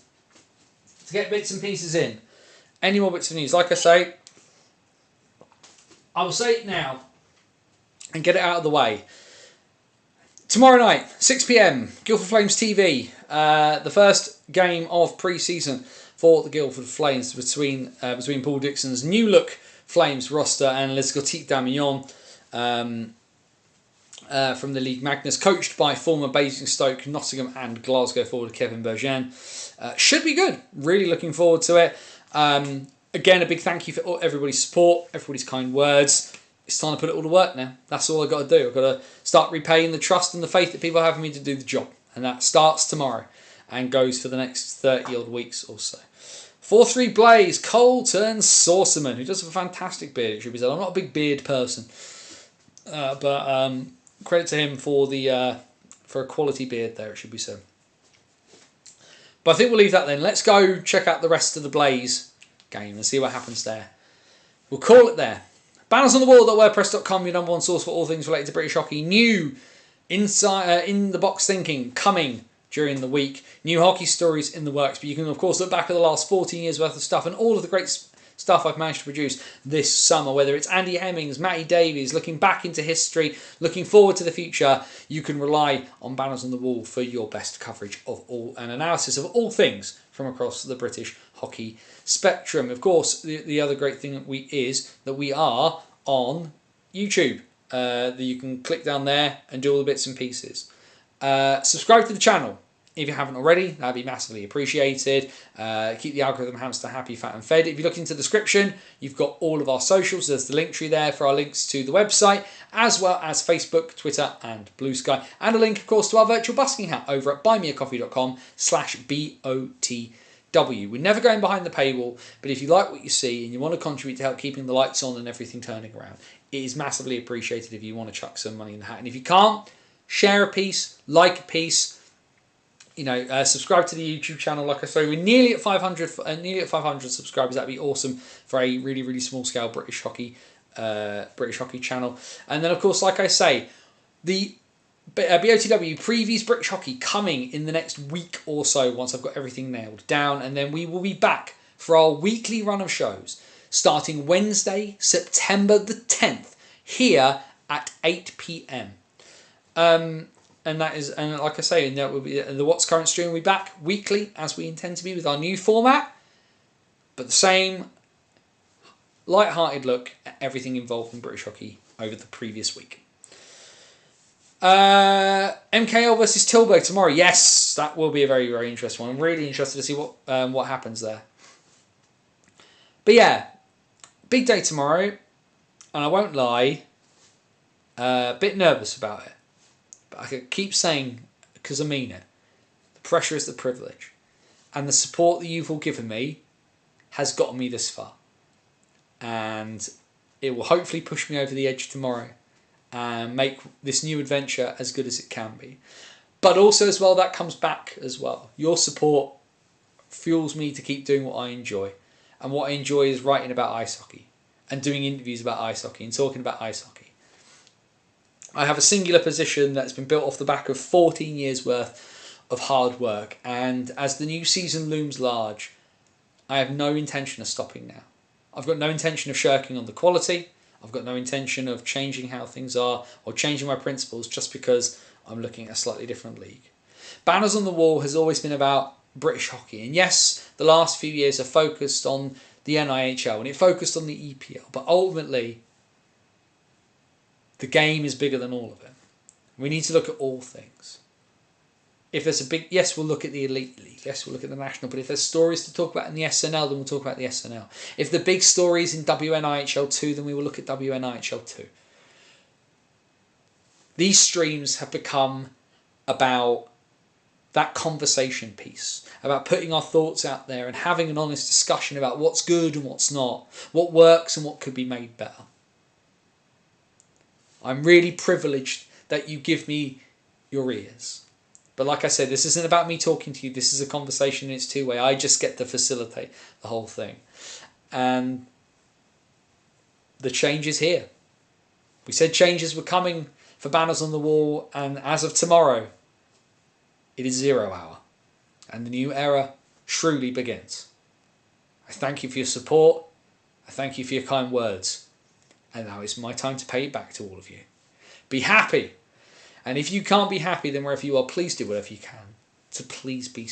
Speaker 1: to get bits and pieces in. Any more bits of news? Like I say, I will say it now and get it out of the way. Tomorrow night, 6 p.m, Guildford Flames TV. The first game of pre-season for the Guildford Flames between Paul Dixon's new look Flames roster and Les Gothiques d'Amiens. From the League Magnus, coached by former Basingstoke, Nottingham and Glasgow forward Kevin Bergen. Should be good. Really looking forward to it. Again, a big thank you for everybody's support, everybody's kind words. It's time to put it all to work now. That's all I've got to do. I've got to start repaying the trust and the faith that people have in me to do the job. And that starts tomorrow and goes for the next 30-odd weeks or so. 4-3 Blaze, Colton Saucerman, who does have a fantastic beard, it should be said. I'm not a big beard person. But credit to him for a quality beard there, it should be said. But I think we'll leave that then. Let's go check out the rest of the Blaze game and see what happens there. We'll call it there. Bannersonthewall.wordpress.com, your number one source for all things related to British hockey. New inside in the box thinking coming during the week. New hockey stories in the works. But you can of course look back at the last 14 years worth of stuff and all of the great stuff I've managed to produce this summer, whether it's Andy Hemmings, Matty Davies, looking back into history, looking forward to the future. You can rely on Banners on the Wall for your best coverage of all and analysis of all things from across the British hockey spectrum. Of course, the other great thing is that we are on YouTube. That you can click down there and do all the bits and pieces. Subscribe to the channel if you haven't already. That'd be massively appreciated. Keep the algorithm hamster happy, fat and fed. If you look into the description, you've got all of our socials. There's the link tree there for our links to the website, as well as Facebook, Twitter and Blue Sky. And a link, of course, to our virtual busking hat over at buymeacoffee.com/BOTW. We're never going behind the paywall, but if you like what you see and you want to contribute to help keeping the lights on and everything turning around, it is massively appreciated if you want to chuck some money in the hat. And if you can't, share a piece, like a piece, subscribe to the YouTube channel. Like I say, we're nearly at 500. Nearly at 500 subscribers. That'd be awesome for a really, really small scale British hockey channel. And then, of course, like I say, the BOTW previews British hockey coming in the next week or so. Once I've got everything nailed down, and then we will be back for our weekly run of shows starting Wednesday, September the 10th, here at 8 p.m. And that is, and like I say, and that will be the What's Current stream will be back weekly as we intend to be with our new format, but the same light-hearted look at everything involved in British hockey over the previous week. MKL versus Tilburg tomorrow. Yes, that will be a very, very interesting one. I'm really interested to see what happens there. But yeah, big day tomorrow, and I won't lie, a bit nervous about it. But I could keep saying, because I mean it, the pressure is the privilege. And the support that you've all given me has gotten me this far. And it will hopefully push me over the edge tomorrow and make this new adventure as good as it can be. But also as well, that comes back as well. Your support fuels me to keep doing what I enjoy. And what I enjoy is writing about ice hockey and doing interviews about ice hockey and talking about ice hockey. I have a singular position that's been built off the back of 14 years worth of hard work, and as the new season looms large, I have no intention of stopping now. I've got no intention of shirking on the quality. I've got no intention of changing how things are or changing my principles just because I'm looking at a slightly different league. Banners on the Wall has always been about British hockey. And yes, the last few years have focused on the NIHL and it focused on the EPL. But ultimately, the game is bigger than all of it. We need to look at all things. If there's a big, yes, we'll look at the Elite League. Yes, we'll look at the National. But if there's stories to talk about in the SNL, then we'll talk about the SNL. If the big story is in WNIHL2, then we will look at WNIHL2. These streams have become about that conversation piece, about putting our thoughts out there and having an honest discussion about what's good and what's not, what works and what could be made better. I'm really privileged that you give me your ears. But like I said, this isn't about me talking to you. This is a conversation and it's two-way. I just get to facilitate the whole thing. And the change is here. We said changes were coming for Banners on the Wall, and as of tomorrow, it is 0 hour. And the new era truly begins. I thank you for your support. I thank you for your kind words. And now it's my time to pay it back to all of you. Be happy. And if you can't be happy, then wherever you are, please do whatever you can to please be